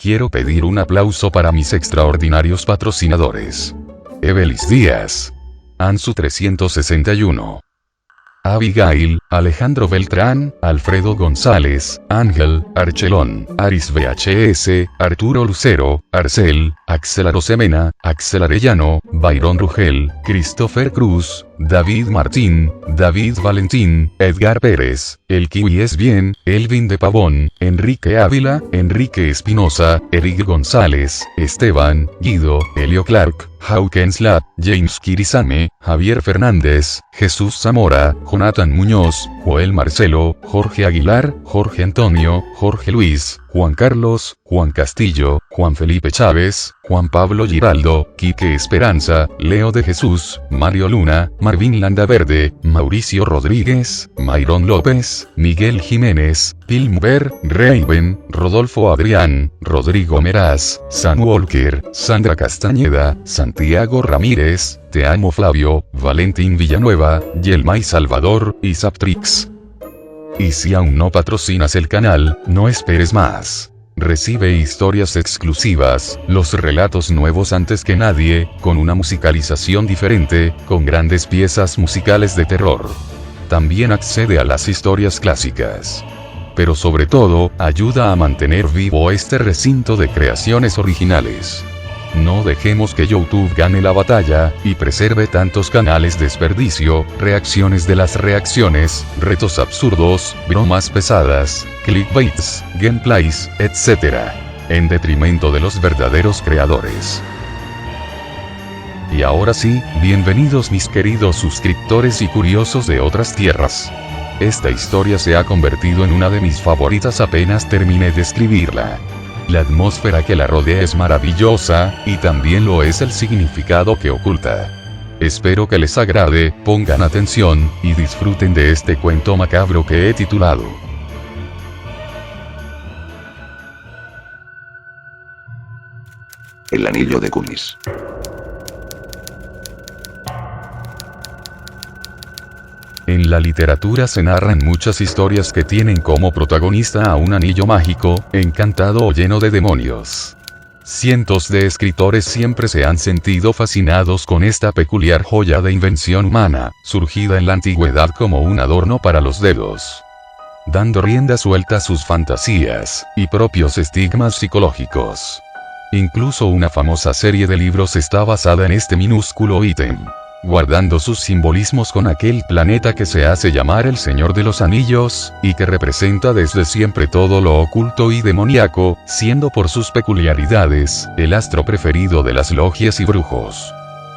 quiero pedir un aplauso para mis extraordinarios patrocinadores. Evelis Díaz. Ansu 361. Abigail, Alejandro Beltrán, Alfredo González, Ángel, Archelón, Aris VHS, Arturo Lucero, Arcel, Axel Arosemena, Axel Arellano, Byron Rugel, Christopher Cruz, David Martín, David Valentín, Edgar Pérez, El Kiwi es bien, Elvin de Pavón, Enrique Ávila, Enrique Espinosa, Eric González, Esteban, Guido, Elio Clark, Hawkins Lab, James Kirizame, Javier Fernández, Jesús Zamora, Jonathan Muñoz, Joel Marcelo, Jorge Aguilar, Jorge Antonio, Jorge Luis, Juan Carlos, Juan Castillo, Juan Felipe Chávez, Juan Pablo Giraldo, Quique Esperanza, Leo de Jesús, Mario Luna, Marvin Landaverde, Mauricio Rodríguez, Mayron López, Miguel Jiménez, Pilmuber, Raven, Rodolfo Adrián, Rodrigo Meraz, Sam Walker, Sandra Castañeda, Santiago Ramírez, Te Amo Flavio, Valentín Villanueva, Yelmay Salvador, y Zaptrix. Y si aún no patrocinas el canal, no esperes más. Recibe historias exclusivas, los relatos nuevos antes que nadie, con una musicalización diferente, con grandes piezas musicales de terror. También accede a las historias clásicas. Pero sobre todo, ayuda a mantener vivo este recinto de creaciones originales. No dejemos que YouTube gane la batalla, y preserve tantos canales desperdicio, reacciones de las reacciones, retos absurdos, bromas pesadas, clickbaits, gameplays, etc. En detrimento de los verdaderos creadores. Y ahora sí, bienvenidos mis queridos suscriptores y curiosos de otras tierras. Esta historia se ha convertido en una de mis favoritas apenas terminé de escribirla. La atmósfera que la rodea es maravillosa, y también lo es el significado que oculta. Espero que les agrade, pongan atención, y disfruten de este cuento macabro que he titulado El anillo de Cumis. En la literatura se narran muchas historias que tienen como protagonista a un anillo mágico, encantado o lleno de demonios. Cientos de escritores siempre se han sentido fascinados con esta peculiar joya de invención humana, surgida en la antigüedad como un adorno para los dedos. Dando rienda suelta a sus fantasías, y propios estigmas psicológicos. Incluso una famosa serie de libros está basada en este minúsculo ítem, guardando sus simbolismos con aquel planeta que se hace llamar el Señor de los Anillos, y que representa desde siempre todo lo oculto y demoníaco, siendo por sus peculiaridades, el astro preferido de las logias y brujos.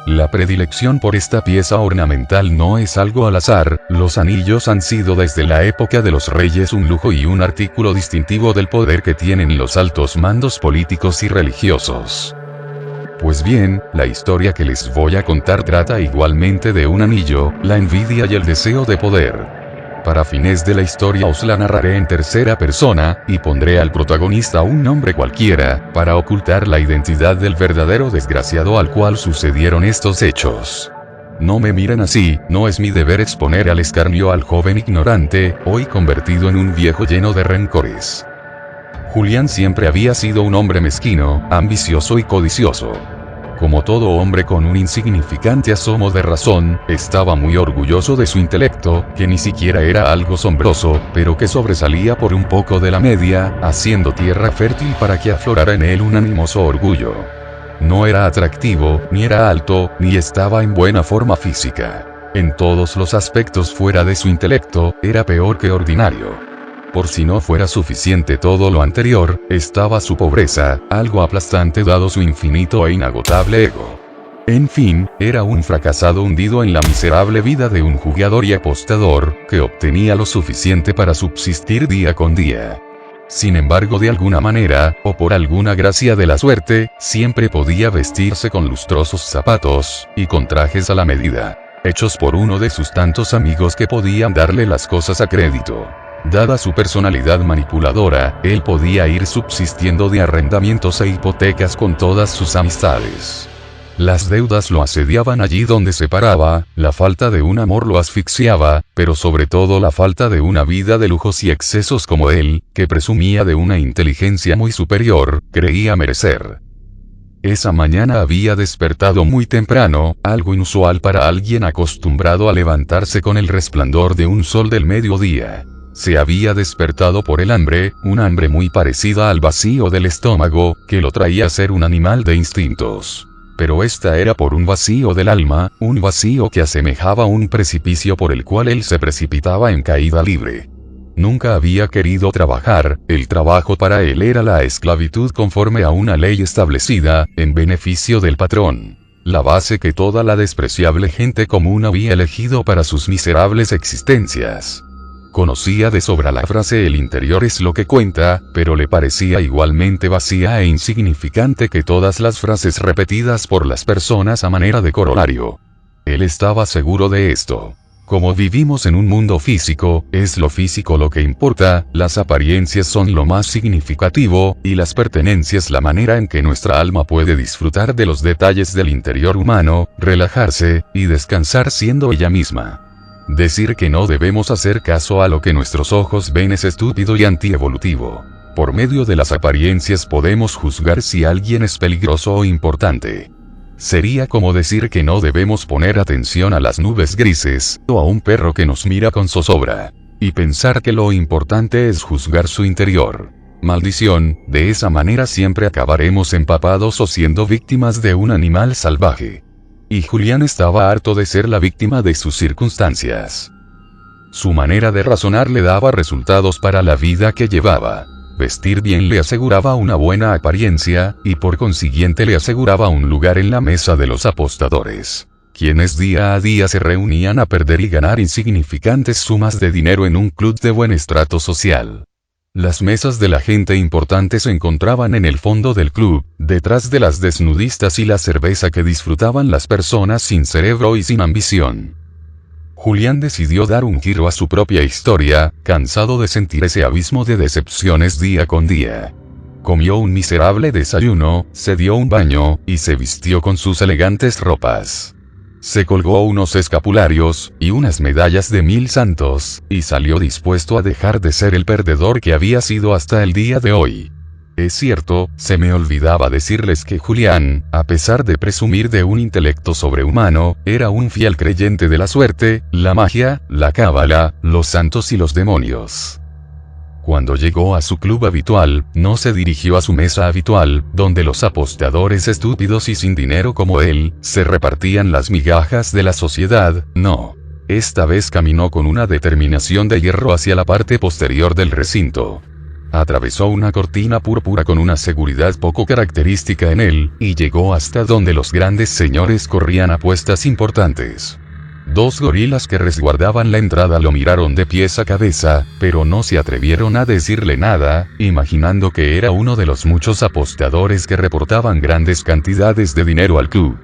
La predilección por esta pieza ornamental no es algo al azar, los anillos han sido desde la época de los reyes un lujo y un artículo distintivo del poder que tienen los altos mandos políticos y religiosos. Pues bien, la historia que les voy a contar trata igualmente de un anillo, la envidia y el deseo de poder. Para fines de la historia os la narraré en tercera persona, y pondré al protagonista un nombre cualquiera, para ocultar la identidad del verdadero desgraciado al cual sucedieron estos hechos. No me miren así, no es mi deber exponer al escarnio al joven ignorante, hoy convertido en un viejo lleno de rencores. Julián siempre había sido un hombre mezquino, ambicioso y codicioso. Como todo hombre con un insignificante asomo de razón, estaba muy orgulloso de su intelecto, que ni siquiera era algo asombroso, pero que sobresalía por un poco de la media, haciendo tierra fértil para que aflorara en él un animoso orgullo. No era atractivo, ni era alto, ni estaba en buena forma física. En todos los aspectos fuera de su intelecto, era peor que ordinario. Por si no fuera suficiente todo lo anterior, estaba su pobreza, algo aplastante dado su infinito e inagotable ego. En fin, era un fracasado hundido en la miserable vida de un jugador y apostador, que obtenía lo suficiente para subsistir día con día. Sin embargo, de alguna manera, o por alguna gracia de la suerte, siempre podía vestirse con lustrosos zapatos, y con trajes a la medida, hechos por uno de sus tantos amigos que podían darle las cosas a crédito. Dada su personalidad manipuladora, él podía ir subsistiendo de arrendamientos e hipotecas con todas sus amistades. Las deudas lo asediaban allí donde se paraba, la falta de un amor lo asfixiaba, pero sobre todo la falta de una vida de lujos y excesos como él, que presumía de una inteligencia muy superior, creía merecer. Esa mañana había despertado muy temprano, algo inusual para alguien acostumbrado a levantarse con el resplandor de un sol del mediodía. Se había despertado por el hambre, un hambre muy parecida al vacío del estómago, que lo traía a ser un animal de instintos. Pero esta era por un vacío del alma, un vacío que asemejaba un precipicio por el cual él se precipitaba en caída libre. Nunca había querido trabajar, el trabajo para él era la esclavitud conforme a una ley establecida, en beneficio del patrón. La base que toda la despreciable gente común había elegido para sus miserables existencias. Conocía de sobra la frase "el interior es lo que cuenta", pero le parecía igualmente vacía e insignificante que todas las frases repetidas por las personas a manera de corolario. Él estaba seguro de esto. Como vivimos en un mundo físico, es lo físico lo que importa, las apariencias son lo más significativo, y las pertenencias la manera en que nuestra alma puede disfrutar de los detalles del interior humano, relajarse, y descansar siendo ella misma. Decir que no debemos hacer caso a lo que nuestros ojos ven es estúpido y antievolutivo. Por medio de las apariencias podemos juzgar si alguien es peligroso o importante. Sería como decir que no debemos poner atención a las nubes grises, o a un perro que nos mira con zozobra. Y pensar que lo importante es juzgar su interior. Maldición, de esa manera siempre acabaremos empapados o siendo víctimas de un animal salvaje. Y Julián estaba harto de ser la víctima de sus circunstancias. Su manera de razonar le daba resultados para la vida que llevaba. Vestir bien le aseguraba una buena apariencia, y por consiguiente le aseguraba un lugar en la mesa de los apostadores, quienes día a día se reunían a perder y ganar insignificantes sumas de dinero en un club de buen estrato social. Las mesas de la gente importante se encontraban en el fondo del club, detrás de las desnudistas y la cerveza que disfrutaban las personas sin cerebro y sin ambición. Julián decidió dar un giro a su propia historia, cansado de sentir ese abismo de decepciones día con día. Comió un miserable desayuno, se dio un baño, y se vistió con sus elegantes ropas. Se colgó unos escapularios, y unas medallas de 1000 santos, y salió dispuesto a dejar de ser el perdedor que había sido hasta el día de hoy. Es cierto, se me olvidaba decirles que Julián, a pesar de presumir de un intelecto sobrehumano, era un fiel creyente de la suerte, la magia, la cábala, los santos y los demonios. Cuando llegó a su club habitual, no se dirigió a su mesa habitual, donde los apostadores estúpidos y sin dinero como él, se repartían las migajas de la sociedad, no. Esta vez caminó con una determinación de hierro hacia la parte posterior del recinto. Atravesó una cortina púrpura con una seguridad poco característica en él, y llegó hasta donde los grandes señores corrían apuestas importantes. 2 gorilas que resguardaban la entrada lo miraron de pies a cabeza, pero no se atrevieron a decirle nada, imaginando que era uno de los muchos apostadores que reportaban grandes cantidades de dinero al club.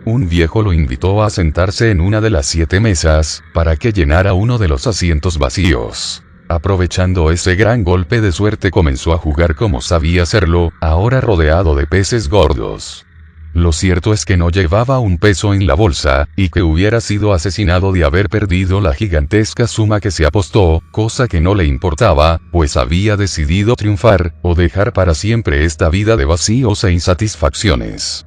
Un viejo lo invitó a sentarse en una de las 7 mesas, para que llenara uno de los asientos vacíos. Aprovechando ese gran golpe de suerte comenzó a jugar como sabía hacerlo, ahora rodeado de peces gordos. Lo cierto es que no llevaba un peso en la bolsa, y que hubiera sido asesinado de haber perdido la gigantesca suma que se apostó, cosa que no le importaba, pues había decidido triunfar, o dejar para siempre esta vida de vacíos e insatisfacciones.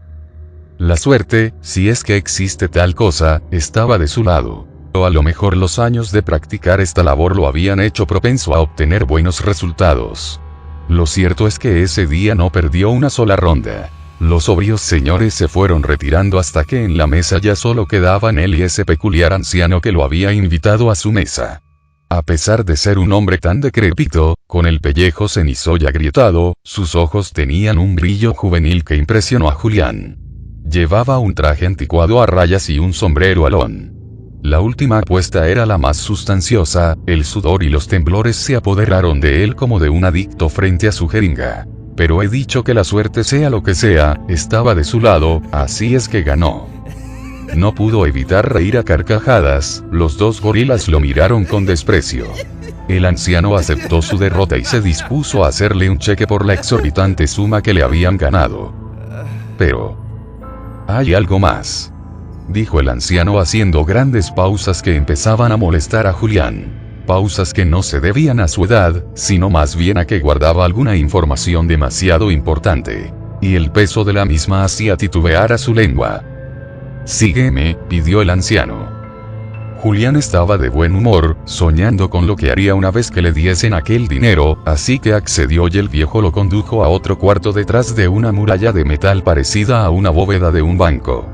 La suerte, si es que existe tal cosa, estaba de su lado. O a lo mejor los años de practicar esta labor lo habían hecho propenso a obtener buenos resultados. Lo cierto es que ese día no perdió una sola ronda. Los sobrios señores se fueron retirando hasta que en la mesa ya solo quedaban él y ese peculiar anciano que lo había invitado a su mesa. A pesar de ser un hombre tan decrépito, con el pellejo cenizo y agrietado, sus ojos tenían un brillo juvenil que impresionó a Julián. Llevaba un traje anticuado a rayas y un sombrero alón. La última apuesta era la más sustanciosa, el sudor y los temblores se apoderaron de él como de un adicto frente a su jeringa. Pero he dicho que la suerte sea lo que sea, estaba de su lado, así es que ganó. No pudo evitar reír a carcajadas, los 2 gorilas lo miraron con desprecio. El anciano aceptó su derrota y se dispuso a hacerle un cheque por la exorbitante suma que le habían ganado. Pero Hay algo más, dijo el anciano haciendo grandes pausas que empezaban a molestar a Julián. Pausas que no se debían a su edad, sino más bien a que guardaba alguna información demasiado importante. Y el peso de la misma hacía titubear a su lengua. Sígueme, pidió el anciano. Julián estaba de buen humor, soñando con lo que haría una vez que le diesen aquel dinero, así que accedió y el viejo lo condujo a otro cuarto detrás de una muralla de metal parecida a una bóveda de un banco.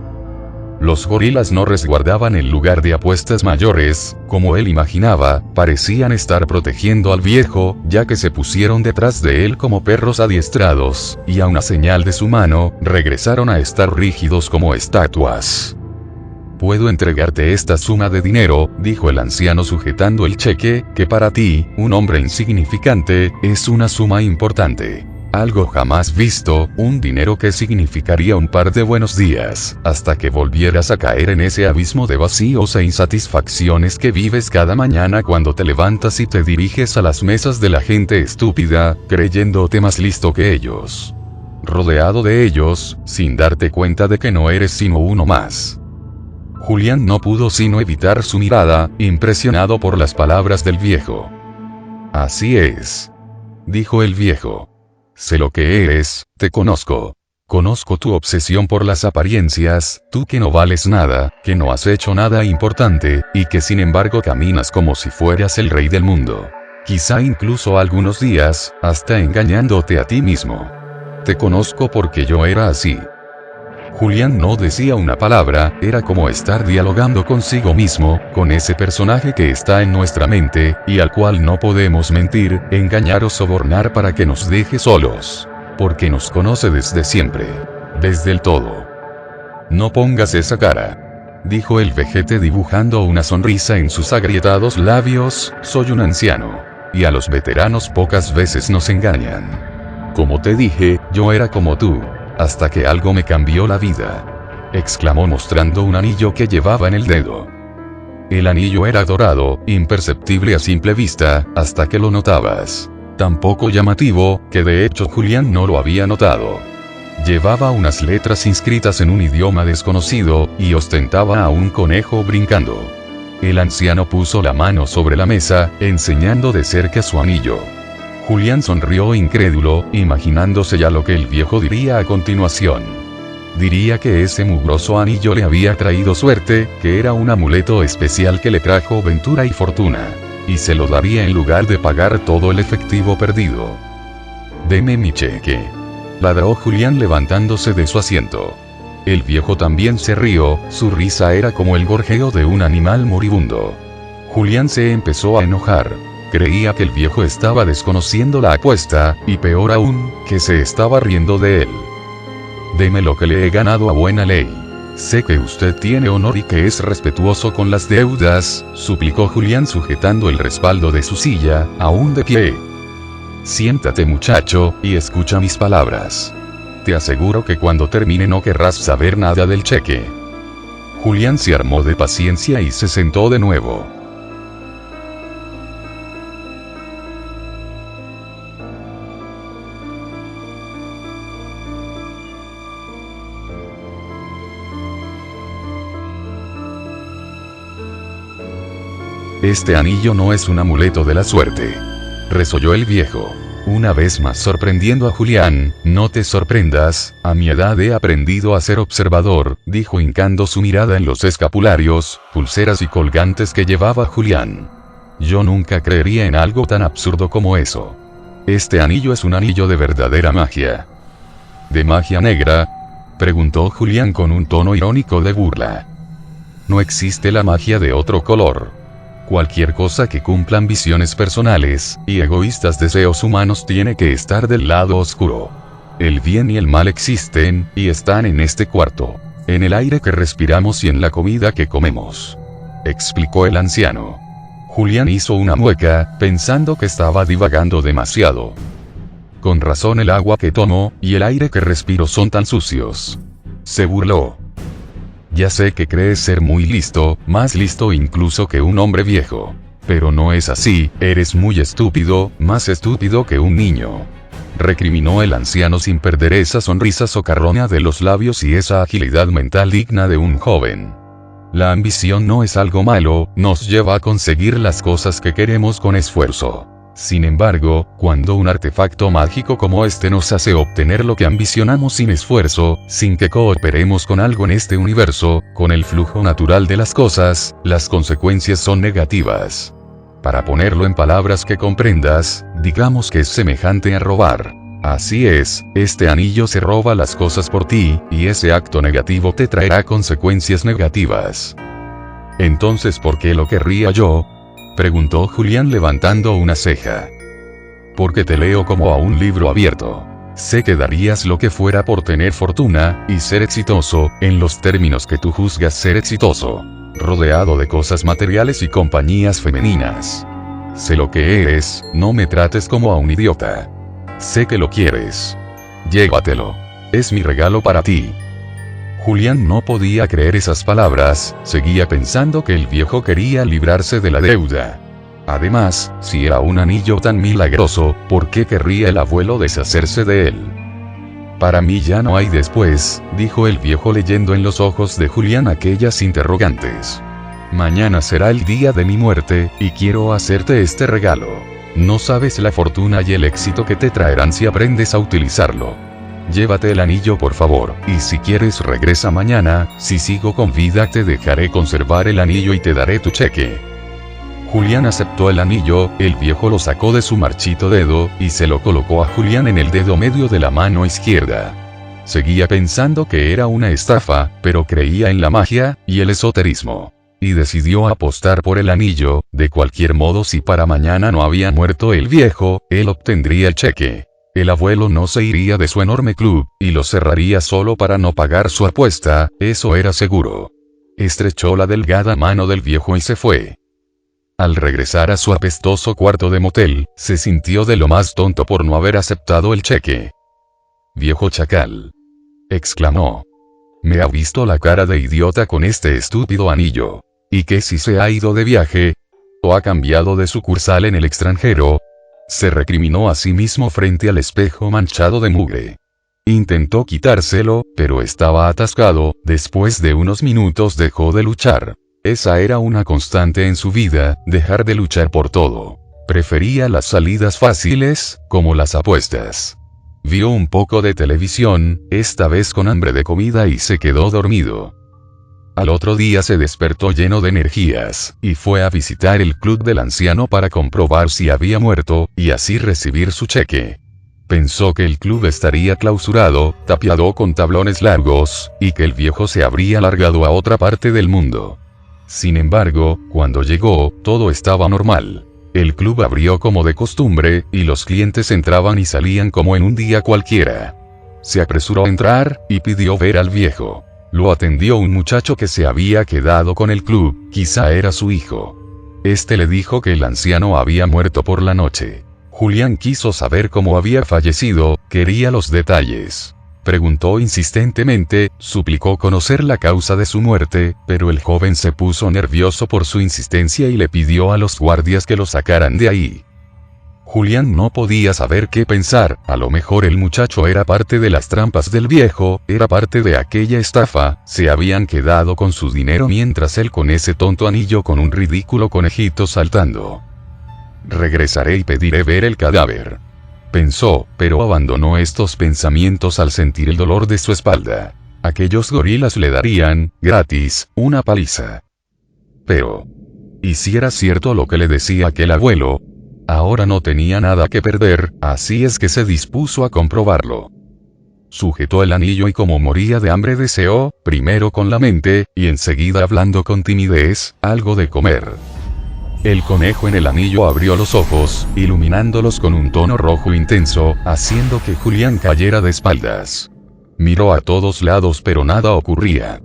Los gorilas no resguardaban el lugar de apuestas mayores, como él imaginaba, parecían estar protegiendo al viejo, ya que se pusieron detrás de él como perros adiestrados, y a una señal de su mano, regresaron a estar rígidos como estatuas. Puedo entregarte esta suma de dinero, dijo el anciano sujetando el cheque, que para ti, un hombre insignificante, es una suma importante. Algo jamás visto, un dinero que significaría un par de buenos días, hasta que volvieras a caer en ese abismo de vacíos e insatisfacciones que vives cada mañana cuando te levantas y te diriges a las mesas de la gente estúpida, creyéndote más listo que ellos. Rodeado de ellos, sin darte cuenta de que no eres sino uno más. Julián no pudo sino evitar su mirada, impresionado por las palabras del viejo. Así es, dijo el viejo. Sé lo que eres, te conozco. Conozco tu obsesión por las apariencias, tú que no vales nada, que no has hecho nada importante, y que sin embargo caminas como si fueras el rey del mundo. Quizá incluso algunos días, hasta engañándote a ti mismo. Te conozco porque yo era así. Julián no decía una palabra, era como estar dialogando consigo mismo, con ese personaje que está en nuestra mente, y al cual no podemos mentir, engañar o sobornar para que nos deje solos. Porque nos conoce desde siempre. Desde el todo. No pongas esa cara, dijo el vejete dibujando una sonrisa en sus agrietados labios, soy un anciano. Y a los veteranos pocas veces nos engañan. Como te dije, yo era como tú. Hasta que algo me cambió la vida, exclamó mostrando un anillo que llevaba en el dedo. El anillo era dorado, imperceptible a simple vista, hasta que lo notabas. Tan poco llamativo, que de hecho Julián no lo había notado. Llevaba unas letras inscritas en un idioma desconocido, y ostentaba a un conejo brincando. El anciano puso la mano sobre la mesa, enseñando de cerca su anillo. Julián sonrió incrédulo, imaginándose ya lo que el viejo diría a continuación. Diría que ese mugroso anillo le había traído suerte, que era un amuleto especial que le trajo ventura y fortuna. Y se lo daría en lugar de pagar todo el efectivo perdido. Deme mi cheque, ladró Julián levantándose de su asiento. El viejo también se rió, su risa era como el gorjeo de un animal moribundo. Julián se empezó a enojar. Creía que el viejo estaba desconociendo la apuesta, y peor aún, que se estaba riendo de él. Deme lo que le he ganado a buena ley. Sé que usted tiene honor y que es respetuoso con las deudas, suplicó Julián sujetando el respaldo de su silla, aún de pie. Siéntate muchacho, y escucha mis palabras. Te aseguro que cuando termine no querrás saber nada del cheque. Julián se armó de paciencia y se sentó de nuevo. Este anillo no es un amuleto de la suerte, resolló el viejo, una vez más sorprendiendo a Julián. No te sorprendas, a mi edad he aprendido a ser observador, dijo hincando su mirada en los escapularios, pulseras y colgantes que llevaba Julián. Yo nunca creería en algo tan absurdo como eso. Este anillo es un anillo de verdadera magia. ¿De magia negra?, preguntó Julián con un tono irónico de burla. No existe la magia de otro color. Cualquier cosa que cumpla ambiciones personales y egoístas deseos humanos tiene que estar del lado oscuro. El bien y el mal existen, y están en este cuarto, en el aire que respiramos y en la comida que comemos, explicó el anciano. Julián hizo una mueca, pensando que estaba divagando demasiado. Con razón el agua que tomo y el aire que respiro son tan sucios, se burló. Ya sé que crees ser muy listo, más listo incluso que un hombre viejo. Pero no es así, eres muy estúpido, más estúpido que un niño. recriminó el anciano sin perder esa sonrisa socarrona de los labios y esa agilidad mental digna de un joven. La ambición no es algo malo, nos lleva a conseguir las cosas que queremos con esfuerzo. Sin embargo, cuando un artefacto mágico como este nos hace obtener lo que ambicionamos sin esfuerzo, sin que cooperemos con algo en este universo, con el flujo natural de las cosas, las consecuencias son negativas. Para ponerlo en palabras que comprendas, digamos que es semejante a robar. Así es, este anillo se roba las cosas por ti, y ese acto negativo te traerá consecuencias negativas. Entonces, ¿por qué lo querría yo?, preguntó Julián levantando una ceja. Porque te leo como a un libro abierto. Sé que darías lo que fuera por tener fortuna, y ser exitoso, en los términos que tú juzgas ser exitoso. Rodeado de cosas materiales y compañías femeninas. Sé lo que eres, no me trates como a un idiota. Sé que lo quieres. Llévatelo. Es mi regalo para ti. Julián no podía creer esas palabras, seguía pensando que el viejo quería librarse de la deuda. Además, si era un anillo tan milagroso, ¿por qué querría el abuelo deshacerse de él? Para mí ya no hay después, dijo el viejo leyendo en los ojos de Julián aquellas interrogantes. Mañana será el día de mi muerte, y quiero hacerte este regalo. No sabes la fortuna y el éxito que te traerán si aprendes a utilizarlo. Llévate el anillo por favor, y si quieres regresa mañana, si sigo con vida te dejaré conservar el anillo y te daré tu cheque. Julián aceptó el anillo, el viejo lo sacó de su marchito dedo, y se lo colocó a Julián en el dedo medio de la mano izquierda. Seguía pensando que era una estafa, pero creía en la magia, y el esoterismo. Y decidió apostar por el anillo, de cualquier modo si para mañana no había muerto el viejo, él obtendría el cheque. El abuelo no se iría de su enorme club, y lo cerraría solo para no pagar su apuesta, eso era seguro. Estrechó la delgada mano del viejo y se fue. Al regresar a su apestoso cuarto de motel, se sintió de lo más tonto por no haber aceptado el cheque. «Viejo chacal», exclamó. «Me ha visto la cara de idiota con este estúpido anillo. ¿Y qué si se ha ido de viaje? ¿O ha cambiado de sucursal en el extranjero?». Se recriminó a sí mismo frente al espejo manchado de mugre. Intentó quitárselo, pero estaba atascado, después de unos minutos dejó de luchar. Esa era una constante en su vida, dejar de luchar por todo. Prefería las salidas fáciles, como las apuestas. Vio un poco de televisión, esta vez con hambre de comida y se quedó dormido. Al otro día se despertó lleno de energías, y fue a visitar el club del anciano para comprobar si había muerto, y así recibir su cheque. Pensó que el club estaría clausurado, tapiado con tablones largos, y que el viejo se habría largado a otra parte del mundo. Sin embargo, cuando llegó, todo estaba normal. El club abrió como de costumbre, y los clientes entraban y salían como en un día cualquiera. Se apresuró a entrar, y pidió ver al viejo. Lo atendió un muchacho que se había quedado con el club, quizá era su hijo. Este le dijo que el anciano había muerto por la noche. Julián quiso saber cómo había fallecido, quería los detalles. Preguntó insistentemente, suplicó conocer la causa de su muerte, pero el joven se puso nervioso por su insistencia y le pidió a los guardias que lo sacaran de ahí. Julián no podía saber qué pensar, a lo mejor el muchacho era parte de las trampas del viejo, era parte de aquella estafa, se habían quedado con su dinero mientras él con ese tonto anillo con un ridículo conejito saltando. Regresaré y pediré ver el cadáver. Pensó, pero abandonó estos pensamientos al sentir el dolor de su espalda. Aquellos gorilas le darían, gratis, una paliza. Pero, ¿y si era cierto lo que le decía aquel abuelo? Ahora no tenía nada que perder, así es que se dispuso a comprobarlo. Sujetó el anillo y como moría de hambre deseó, primero con la mente, y enseguida hablando con timidez, algo de comer. El conejo en el anillo abrió los ojos, iluminándolos con un tono rojo intenso, haciendo que Julián cayera de espaldas. Miró a todos lados pero nada ocurría.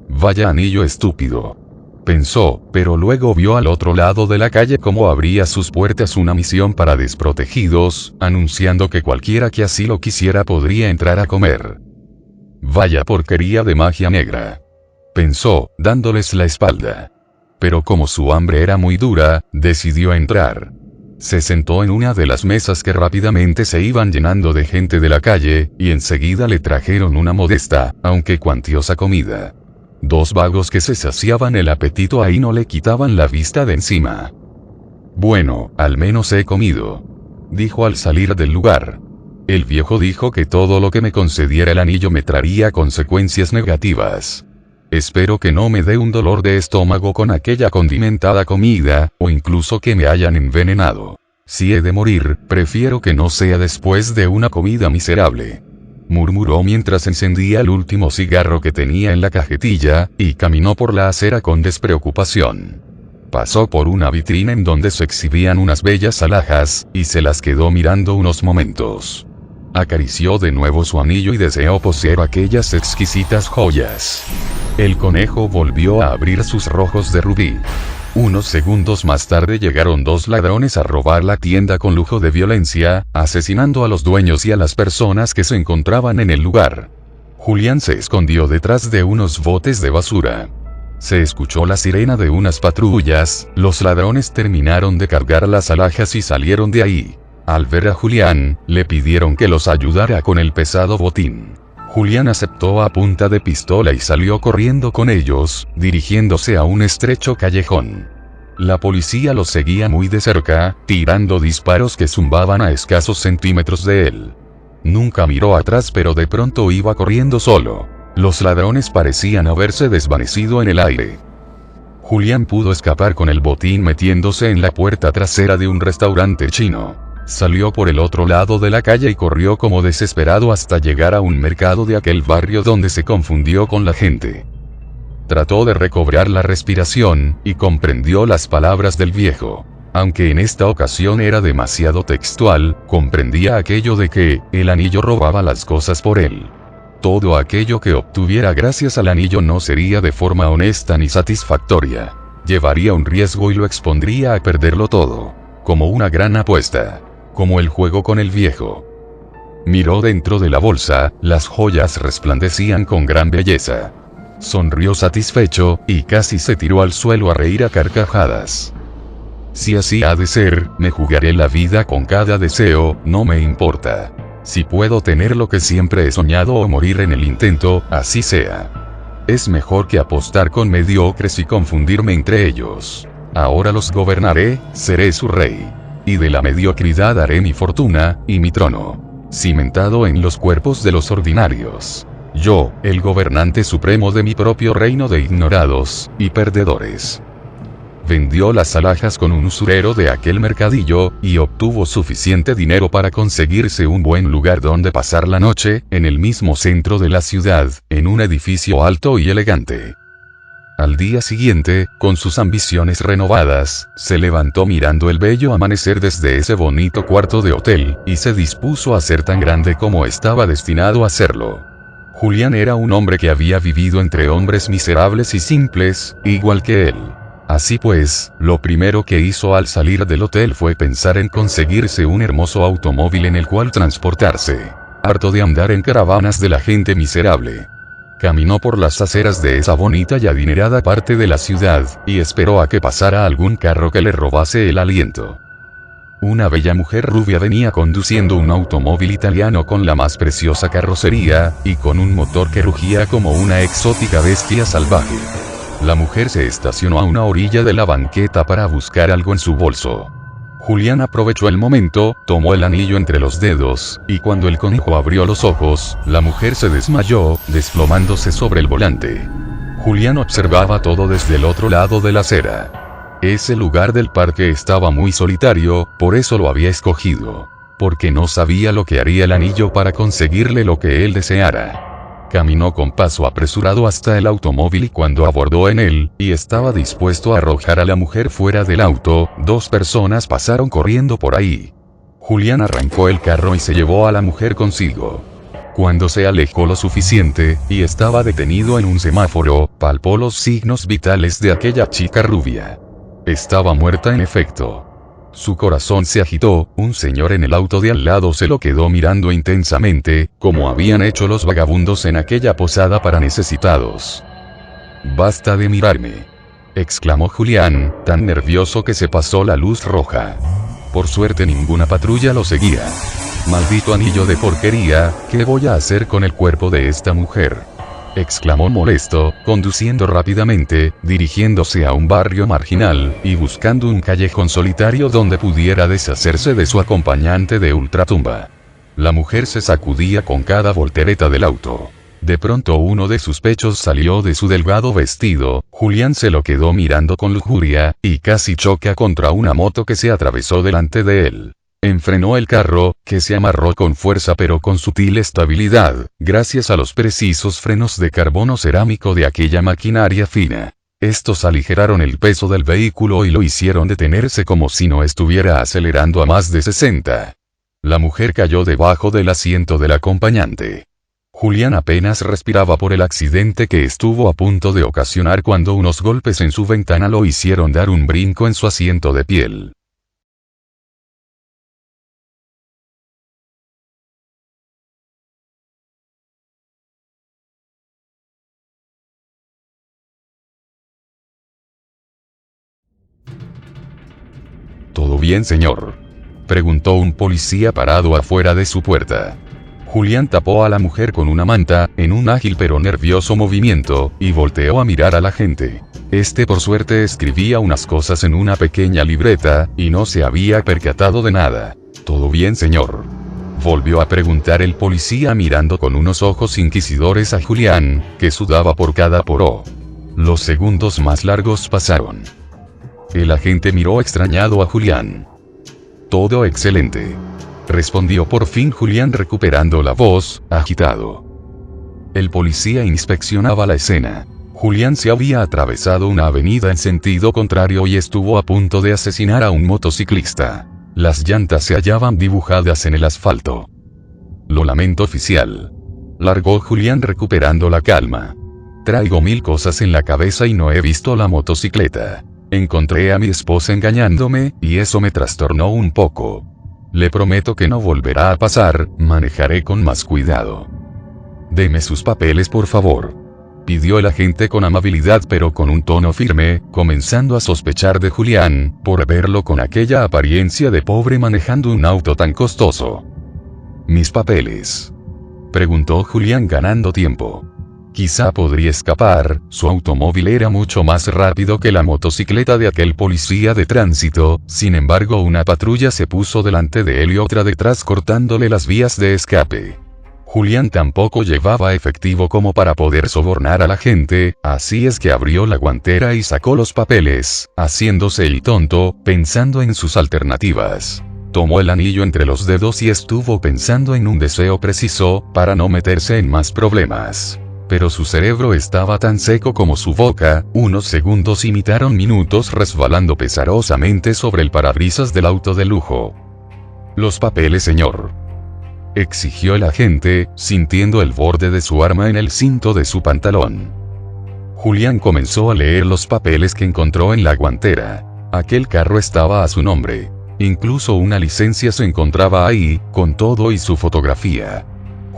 Vaya anillo estúpido, pensó, pero luego vio al otro lado de la calle cómo abría sus puertas una misión para desprotegidos, anunciando que cualquiera que así lo quisiera podría entrar a comer. Vaya porquería de magia negra, pensó, dándoles la espalda. Pero como su hambre era muy dura, decidió entrar. Se sentó en una de las mesas que rápidamente se iban llenando de gente de la calle, y enseguida le trajeron una modesta, aunque cuantiosa comida. 2 vagos que se saciaban el apetito ahí no le quitaban la vista de encima. «Bueno, al menos he comido», dijo al salir del lugar. El viejo dijo que todo lo que me concediera el anillo me traería consecuencias negativas. Espero que no me dé un dolor de estómago con aquella condimentada comida, o incluso que me hayan envenenado. Si he de morir, prefiero que no sea después de una comida miserable», murmuró mientras encendía el último cigarro que tenía en la cajetilla, y caminó por la acera con despreocupación. Pasó por una vitrina en donde se exhibían unas bellas alhajas, y se las quedó mirando unos momentos. Acarició de nuevo su anillo y deseó poseer aquellas exquisitas joyas. El conejo volvió a abrir sus ojos de rubí. Unos segundos más tarde llegaron 2 ladrones a robar la tienda con lujo de violencia, asesinando a los dueños y a las personas que se encontraban en el lugar. Julián se escondió detrás de unos botes de basura. Se escuchó la sirena de unas patrullas, los ladrones terminaron de cargar las alhajas y salieron de ahí. Al ver a Julián, le pidieron que los ayudara con el pesado botín. Julián aceptó a punta de pistola y salió corriendo con ellos, dirigiéndose a un estrecho callejón. La policía los seguía muy de cerca, tirando disparos que zumbaban a escasos centímetros de él. Nunca miró atrás, pero de pronto iba corriendo solo. Los ladrones parecían haberse desvanecido en el aire. Julián pudo escapar con el botín metiéndose en la puerta trasera de un restaurante chino. Salió por el otro lado de la calle y corrió como desesperado hasta llegar a un mercado de aquel barrio donde se confundió con la gente. Trató de recobrar la respiración, y comprendió las palabras del viejo. Aunque en esta ocasión era demasiado textual, comprendía aquello de que el anillo robaba las cosas por él. Todo aquello que obtuviera gracias al anillo no sería de forma honesta ni satisfactoria. Llevaría un riesgo y lo expondría a perderlo todo. Como una gran apuesta. Como el juego con el viejo. Miró dentro de la bolsa, las joyas resplandecían con gran belleza. Sonrió satisfecho, y casi se tiró al suelo a reír a carcajadas. Si así ha de ser, me jugaré la vida con cada deseo, no me importa. Si puedo tener lo que siempre he soñado o morir en el intento, así sea. Es mejor que apostar con mediocres y confundirme entre ellos. Ahora los gobernaré, seré su rey. Y de la mediocridad haré mi fortuna, y mi trono. Cimentado en los cuerpos de los ordinarios. Yo, el gobernante supremo de mi propio reino de ignorados, y perdedores. Vendió las alhajas con un usurero de aquel mercadillo, y obtuvo suficiente dinero para conseguirse un buen lugar donde pasar la noche, en el mismo centro de la ciudad, en un edificio alto y elegante. Al día siguiente, con sus ambiciones renovadas, se levantó mirando el bello amanecer desde ese bonito cuarto de hotel, y se dispuso a ser tan grande como estaba destinado a serlo. Julián era un hombre que había vivido entre hombres miserables y simples, igual que él. Así pues, lo primero que hizo al salir del hotel fue pensar en conseguirse un hermoso automóvil en el cual transportarse. Harto de andar en caravanas de la gente miserable. Caminó por las aceras de esa bonita y adinerada parte de la ciudad, y esperó a que pasara algún carro que le robase el aliento. Una bella mujer rubia venía conduciendo un automóvil italiano con la más preciosa carrocería, y con un motor que rugía como una exótica bestia salvaje. La mujer se estacionó a una orilla de la banqueta para buscar algo en su bolso. Julián aprovechó el momento, tomó el anillo entre los dedos, y cuando el conejo abrió los ojos, la mujer se desmayó, desplomándose sobre el volante. Julián observaba todo desde el otro lado de la acera. Ese lugar del parque estaba muy solitario, por eso lo había escogido. Porque no sabía lo que haría el anillo para conseguirle lo que él deseara. Caminó con paso apresurado hasta el automóvil y cuando abordó en él, y estaba dispuesto a arrojar a la mujer fuera del auto, 2 personas pasaron corriendo por ahí. Julián arrancó el carro y se llevó a la mujer consigo. Cuando se alejó lo suficiente, y estaba detenido en un semáforo, palpó los signos vitales de aquella chica rubia. Estaba muerta en efecto. Su corazón se agitó, un señor en el auto de al lado se lo quedó mirando intensamente, como habían hecho los vagabundos en aquella posada para necesitados. «Basta de mirarme», exclamó Julián, tan nervioso que se pasó la luz roja. Por suerte ninguna patrulla lo seguía. Maldito anillo de porquería, ¿qué voy a hacer con el cuerpo de esta mujer?, exclamó molesto, conduciendo rápidamente, dirigiéndose a un barrio marginal, y buscando un callejón solitario donde pudiera deshacerse de su acompañante de ultratumba. La mujer se sacudía con cada voltereta del auto. De pronto uno de sus pechos salió de su delgado vestido, Julián se lo quedó mirando con lujuria, y casi choca contra una moto que se atravesó delante de él. Enfrenó el carro, que se amarró con fuerza pero con sutil estabilidad, gracias a los precisos frenos de carbono cerámico de aquella maquinaria fina. Estos aligeraron el peso del vehículo y lo hicieron detenerse como si no estuviera acelerando a más de 60. La mujer cayó debajo del asiento del acompañante. Julián apenas respiraba por el accidente que estuvo a punto de ocasionar cuando unos golpes en su ventana lo hicieron dar un brinco en su asiento de piel. ¿Todo bien, señor?, preguntó un policía parado afuera de su puerta. Julián tapó a la mujer con una manta, en un ágil pero nervioso movimiento, y volteó a mirar al agente. Este por suerte escribía unas cosas en una pequeña libreta, y no se había percatado de nada. ¿Todo bien, señor?, volvió a preguntar el policía mirando con unos ojos inquisidores a Julián, que sudaba por cada poro. Los segundos más largos pasaron. El agente miró extrañado a Julián. Todo excelente, respondió por fin Julián recuperando la voz, agitado. El policía inspeccionaba la escena. Julián se había atravesado una avenida en sentido contrario y estuvo a punto de asesinar a un motociclista. Las llantas se hallaban dibujadas en el asfalto. Lo lamento, oficial, largó Julián recuperando la calma. Traigo mil cosas en la cabeza y no he visto la motocicleta. Encontré a mi esposa engañándome, y eso me trastornó un poco. Le prometo que no volverá a pasar, manejaré con más cuidado. Deme sus papeles, por favor, pidió el agente con amabilidad pero con un tono firme, comenzando a sospechar de Julián, por verlo con aquella apariencia de pobre manejando un auto tan costoso. ¿Mis papeles?, preguntó Julián ganando tiempo. Quizá podría escapar, su automóvil era mucho más rápido que la motocicleta de aquel policía de tránsito, sin embargo una patrulla se puso delante de él y otra detrás cortándole las vías de escape. Julián tampoco llevaba efectivo como para poder sobornar a la gente, así es que abrió la guantera y sacó los papeles, haciéndose el tonto, pensando en sus alternativas. Tomó el anillo entre los dedos y estuvo pensando en un deseo preciso, para no meterse en más problemas. Pero su cerebro estaba tan seco como su boca, unos segundos imitaron minutos resbalando pesarosamente sobre el parabrisas del auto de lujo. Los papeles, señor, exigió el agente, sintiendo el borde de su arma en el cinto de su pantalón. Julián comenzó a leer los papeles que encontró en la guantera. Aquel carro estaba a su nombre. Incluso una licencia se encontraba ahí, con todo y su fotografía.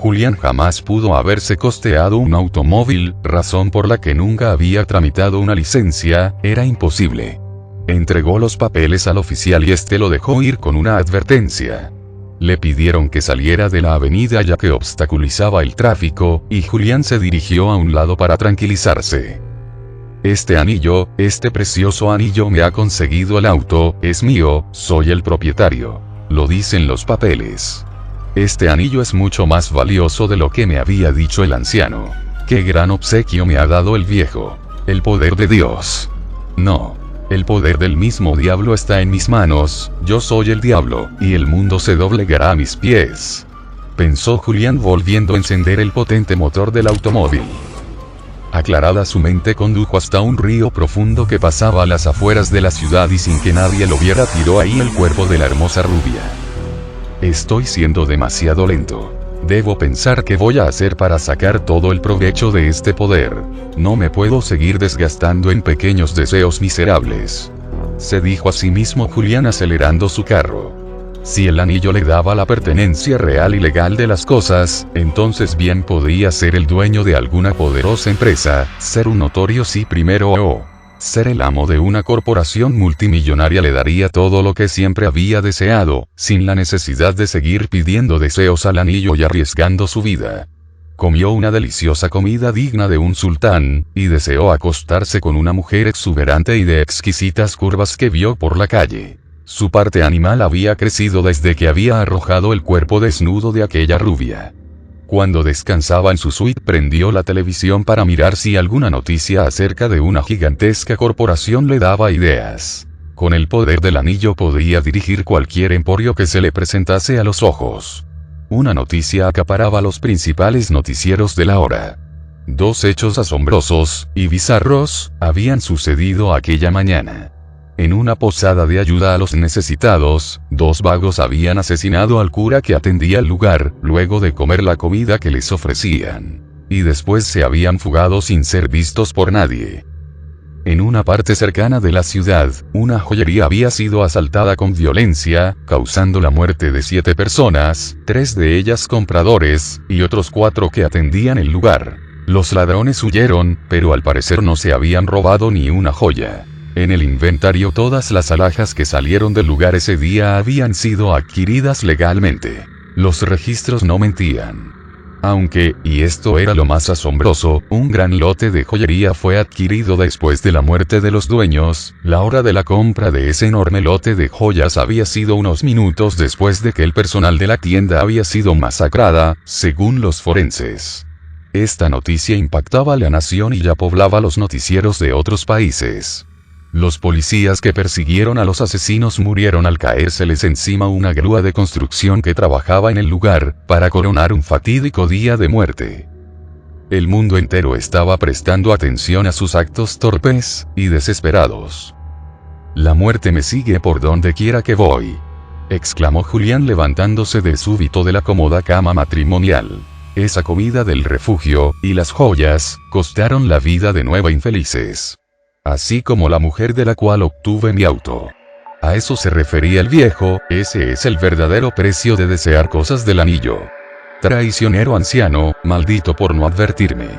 Julián jamás pudo haberse costeado un automóvil, razón por la que nunca había tramitado una licencia, era imposible. Entregó los papeles al oficial y este lo dejó ir con una advertencia. Le pidieron que saliera de la avenida ya que obstaculizaba el tráfico, y Julián se dirigió a un lado para tranquilizarse. Este anillo, este precioso anillo me ha conseguido el auto, es mío, soy el propietario. Lo dicen los papeles. Este anillo es mucho más valioso de lo que me había dicho el anciano. ¡Qué gran obsequio me ha dado el viejo! El poder de Dios. No. El poder del mismo diablo está en mis manos, yo soy el diablo, y el mundo se doblegará a mis pies, pensó Julián volviendo a encender el potente motor del automóvil. Aclarada su mente condujo hasta un río profundo que pasaba a las afueras de la ciudad y sin que nadie lo viera tiró ahí el cuerpo de la hermosa rubia. Estoy siendo demasiado lento. Debo pensar qué voy a hacer para sacar todo el provecho de este poder. No me puedo seguir desgastando en pequeños deseos miserables, se dijo a sí mismo Julián acelerando su carro. Si el anillo le daba la pertenencia real y legal de las cosas, entonces bien podría ser el dueño de alguna poderosa empresa, ser un notorio sí primero o Ser el amo de una corporación multimillonaria le daría todo lo que siempre había deseado, sin la necesidad de seguir pidiendo deseos al anillo y arriesgando su vida. Comió una deliciosa comida digna de un sultán, y deseó acostarse con una mujer exuberante y de exquisitas curvas que vio por la calle. Su parte animal había crecido desde que había arrojado el cuerpo desnudo de aquella rubia. Cuando descansaba en su suite prendió la televisión para mirar si alguna noticia acerca de una gigantesca corporación le daba ideas. Con el poder del anillo podía dirigir cualquier emporio que se le presentase a los ojos. Una noticia acaparaba los principales noticieros de la hora. 2 hechos asombrosos y bizarros habían sucedido aquella mañana. En una posada de ayuda a los necesitados, 2 vagos habían asesinado al cura que atendía el lugar, luego de comer la comida que les ofrecían. Y después se habían fugado sin ser vistos por nadie. En una parte cercana de la ciudad, una joyería había sido asaltada con violencia, causando la muerte de 7 personas, 3 de ellas compradores, y otros 4 que atendían el lugar. Los ladrones huyeron, pero al parecer no se habían robado ni una joya. En el inventario todas las alhajas que salieron del lugar ese día habían sido adquiridas legalmente. Los registros no mentían. Aunque, y esto era lo más asombroso, un gran lote de joyería fue adquirido después de la muerte de los dueños, la hora de la compra de ese enorme lote de joyas había sido unos minutos después de que el personal de la tienda había sido masacrada, según los forenses. Esta noticia impactaba a la nación y ya poblaba los noticieros de otros países. Los policías que persiguieron a los asesinos murieron al caérseles encima una grúa de construcción que trabajaba en el lugar, para coronar un fatídico día de muerte. El mundo entero estaba prestando atención a sus actos torpes y desesperados. «La muerte me sigue por donde quiera que voy», exclamó Julián levantándose de súbito de la cómoda cama matrimonial. Esa comida del refugio, y las joyas, costaron la vida de 9 infelices. Así como la mujer de la cual obtuve mi auto. A eso se refería el viejo, ese es el verdadero precio de desear cosas del anillo. Traicionero anciano, maldito por no advertirme.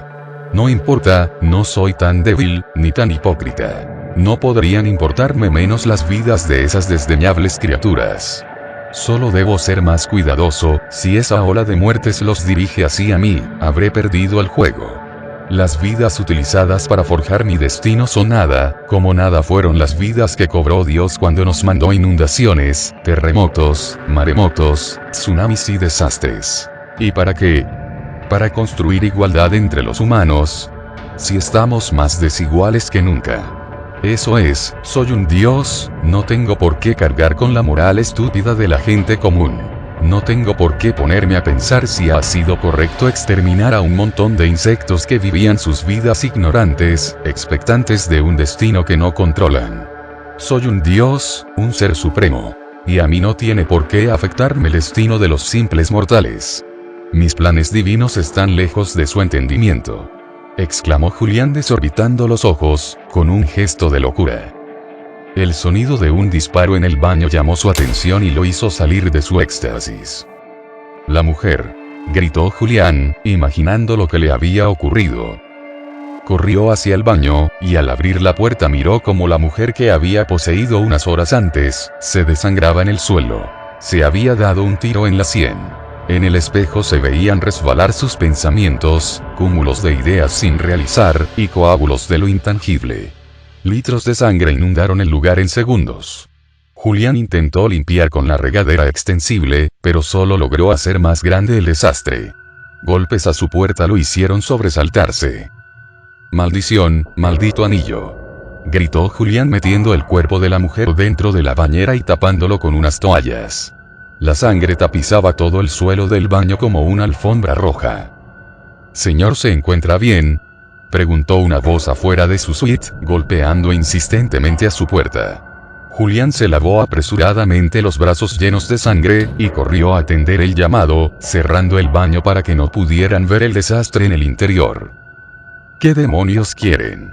No importa, no soy tan débil, ni tan hipócrita. No podrían importarme menos las vidas de esas desdeñables criaturas. Solo debo ser más cuidadoso, si esa ola de muertes los dirige así a mí, habré perdido el juego. Las vidas utilizadas para forjar mi destino son nada, como nada fueron las vidas que cobró Dios cuando nos mandó inundaciones, terremotos, maremotos, tsunamis y desastres. ¿Y para qué? Para construir igualdad entre los humanos. Si estamos más desiguales que nunca. Eso es, soy un dios, no tengo por qué cargar con la moral estúpida de la gente común. No tengo por qué ponerme a pensar si ha sido correcto exterminar a un montón de insectos que vivían sus vidas ignorantes, expectantes de un destino que no controlan. Soy un dios, un ser supremo. Y a mí no tiene por qué afectarme el destino de los simples mortales. Mis planes divinos están lejos de su entendimiento. Exclamó Julián desorbitando los ojos, con un gesto de locura. El sonido de un disparo en el baño llamó su atención y lo hizo salir de su éxtasis. «La mujer», gritó Julián, imaginando lo que le había ocurrido. Corrió hacia el baño, y al abrir la puerta miró como la mujer que había poseído unas horas antes, se desangraba en el suelo. Se había dado un tiro en la sien. En el espejo se veían resbalar sus pensamientos, cúmulos de ideas sin realizar, y coágulos de lo intangible. Litros de sangre inundaron el lugar en segundos. Julián intentó limpiar con la regadera extensible, pero solo logró hacer más grande el desastre. Golpes a su puerta lo hicieron sobresaltarse. «Maldición, maldito anillo», gritó Julián metiendo el cuerpo de la mujer dentro de la bañera y tapándolo con unas toallas. La sangre tapizaba todo el suelo del baño como una alfombra roja. «¿Señor se encuentra bien?», preguntó una voz afuera de su suite, golpeando insistentemente a su puerta. Julián se lavó apresuradamente los brazos llenos de sangre, y corrió a atender el llamado, cerrando el baño para que no pudieran ver el desastre en el interior. «¿Qué demonios quieren?»,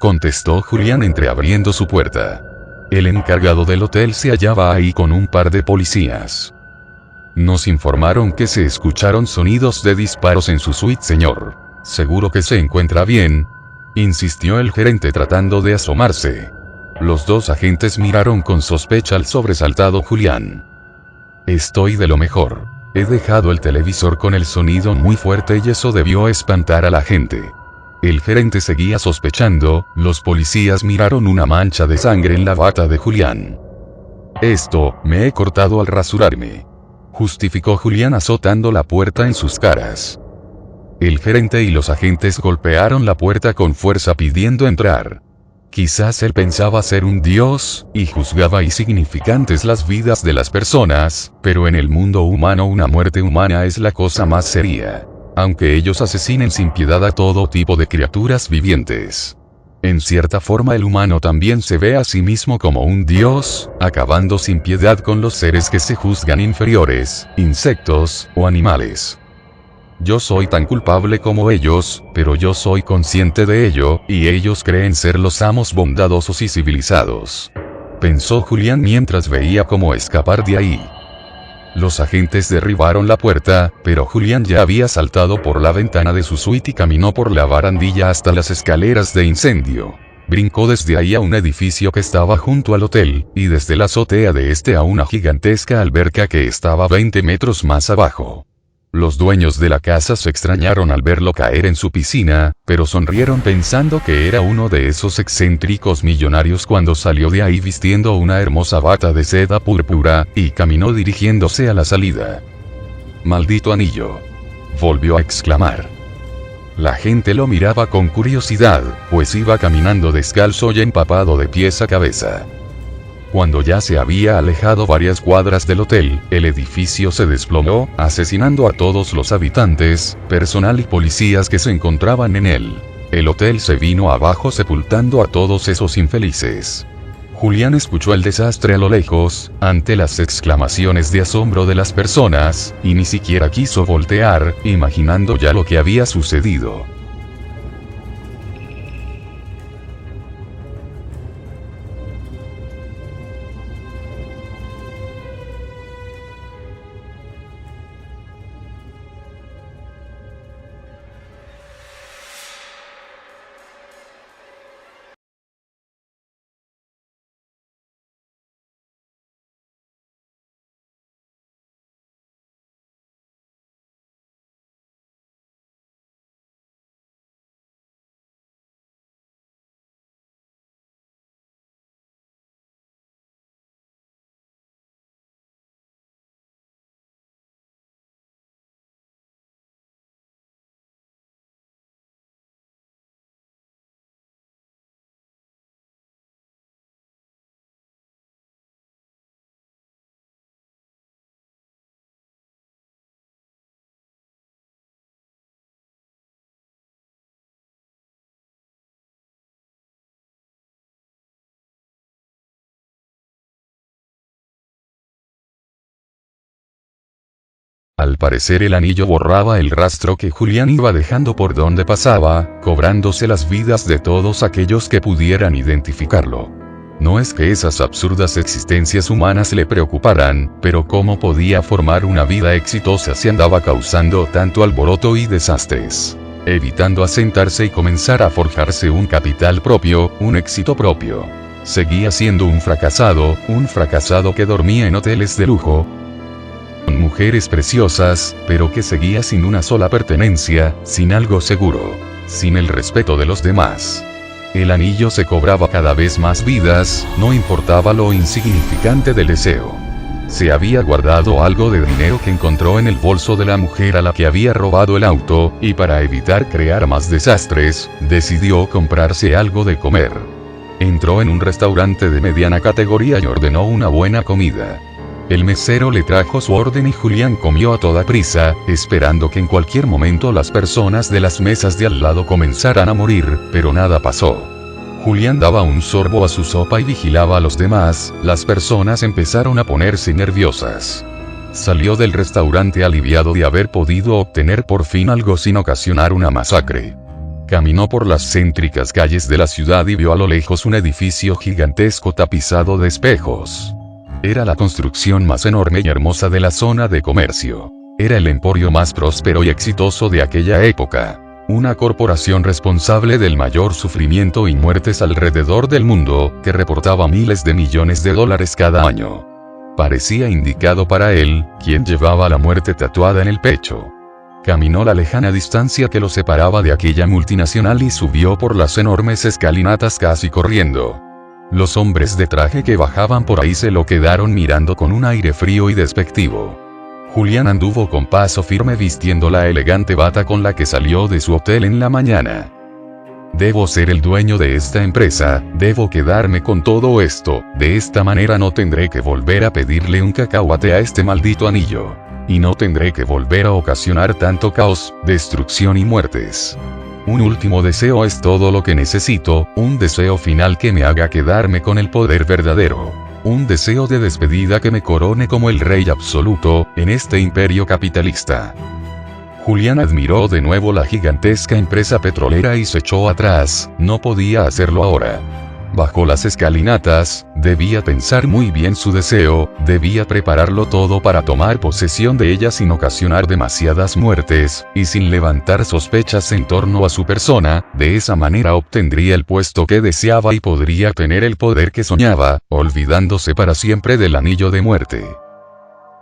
contestó Julián entreabriendo su puerta. El encargado del hotel se hallaba ahí con un par de policías. «Nos informaron que se escucharon sonidos de disparos en su suite, señor. ¿Seguro que se encuentra bien?», insistió el gerente tratando de asomarse. Los dos agentes miraron con sospecha al sobresaltado Julián. Estoy de lo mejor. He dejado el televisor con el sonido muy fuerte y eso debió espantar a la gente. El gerente seguía sospechando, los policías miraron una mancha de sangre en la bata de Julián. Me he cortado al rasurarme. Justificó Julián azotando la puerta en sus caras. El gerente y los agentes golpearon la puerta con fuerza pidiendo entrar. Quizás él pensaba ser un dios, y juzgaba insignificantes las vidas de las personas, pero en el mundo humano una muerte humana es la cosa más seria. Aunque ellos asesinen sin piedad a todo tipo de criaturas vivientes. En cierta forma el humano también se ve a sí mismo como un dios, acabando sin piedad con los seres que se juzgan inferiores, insectos o animales. Yo soy tan culpable como ellos, pero yo soy consciente de ello, y ellos creen ser los amos bondadosos y civilizados. Pensó Julián mientras veía cómo escapar de ahí. Los agentes derribaron la puerta, pero Julián ya había saltado por la ventana de su suite y caminó por la barandilla hasta las escaleras de incendio. Brincó desde ahí a un edificio que estaba junto al hotel, y desde la azotea de este a una gigantesca alberca que estaba 20 metros más abajo. Los dueños de la casa se extrañaron al verlo caer en su piscina, pero sonrieron pensando que era uno de esos excéntricos millonarios cuando salió de ahí vistiendo una hermosa bata de seda púrpura, y caminó dirigiéndose a la salida. «Maldito anillo», volvió a exclamar. La gente lo miraba con curiosidad, pues iba caminando descalzo y empapado de pies a cabeza. Cuando ya se había alejado varias cuadras del hotel, el edificio se desplomó, asesinando a todos los habitantes, personal y policías que se encontraban en él. El hotel se vino abajo sepultando a todos esos infelices. Julián escuchó el desastre a lo lejos, ante las exclamaciones de asombro de las personas, y ni siquiera quiso voltear, imaginando ya lo que había sucedido. Al parecer el anillo borraba el rastro que Julián iba dejando por donde pasaba, cobrándose las vidas de todos aquellos que pudieran identificarlo. No es que esas absurdas existencias humanas le preocuparan, pero cómo podía formar una vida exitosa si andaba causando tanto alboroto y desastres, evitando asentarse y comenzar a forjarse un capital propio, un éxito propio. Seguía siendo un fracasado que dormía en hoteles de lujo, con mujeres preciosas, pero que seguía sin una sola pertenencia, sin algo seguro, sin el respeto de los demás. El anillo se cobraba cada vez más vidas, no importaba lo insignificante del deseo. Se había guardado algo de dinero que encontró en el bolso de la mujer a la que había robado el auto, y para evitar crear más desastres, decidió comprarse algo de comer. Entró en un restaurante de mediana categoría y ordenó una buena comida. El mesero le trajo su orden y Julián comió a toda prisa, esperando que en cualquier momento las personas de las mesas de al lado comenzaran a morir, pero nada pasó. Julián daba un sorbo a su sopa y vigilaba a los demás, las personas empezaron a ponerse nerviosas. Salió del restaurante aliviado de haber podido obtener por fin algo sin ocasionar una masacre. Caminó por las céntricas calles de la ciudad y vio a lo lejos un edificio gigantesco tapizado de espejos. Era la construcción más enorme y hermosa de la zona de comercio. Era el emporio más próspero y exitoso de aquella época. Una corporación responsable del mayor sufrimiento y muertes alrededor del mundo, que reportaba miles de millones de dólares cada año. Parecía indicado para él, quien llevaba la muerte tatuada en el pecho. Caminó la lejana distancia que lo separaba de aquella multinacional y subió por las enormes escalinatas casi corriendo. Los hombres de traje que bajaban por ahí se lo quedaron mirando con un aire frío y despectivo. Julián anduvo con paso firme vistiendo la elegante bata con la que salió de su hotel en la mañana. Debo ser el dueño de esta empresa, debo quedarme con todo esto, de esta manera no tendré que volver a pedirle un cacahuate a este maldito anillo. Y no tendré que volver a ocasionar tanto caos, destrucción y muertes. Un último deseo es todo lo que necesito, un deseo final que me haga quedarme con el poder verdadero. Un deseo de despedida que me corone como el rey absoluto, en este imperio capitalista. Julián admiró de nuevo la gigantesca empresa petrolera y se echó atrás, no podía hacerlo ahora. Bajó las escalinatas, debía pensar muy bien su deseo, debía prepararlo todo para tomar posesión de ella sin ocasionar demasiadas muertes, y sin levantar sospechas en torno a su persona, de esa manera obtendría el puesto que deseaba y podría tener el poder que soñaba, olvidándose para siempre del anillo de muerte.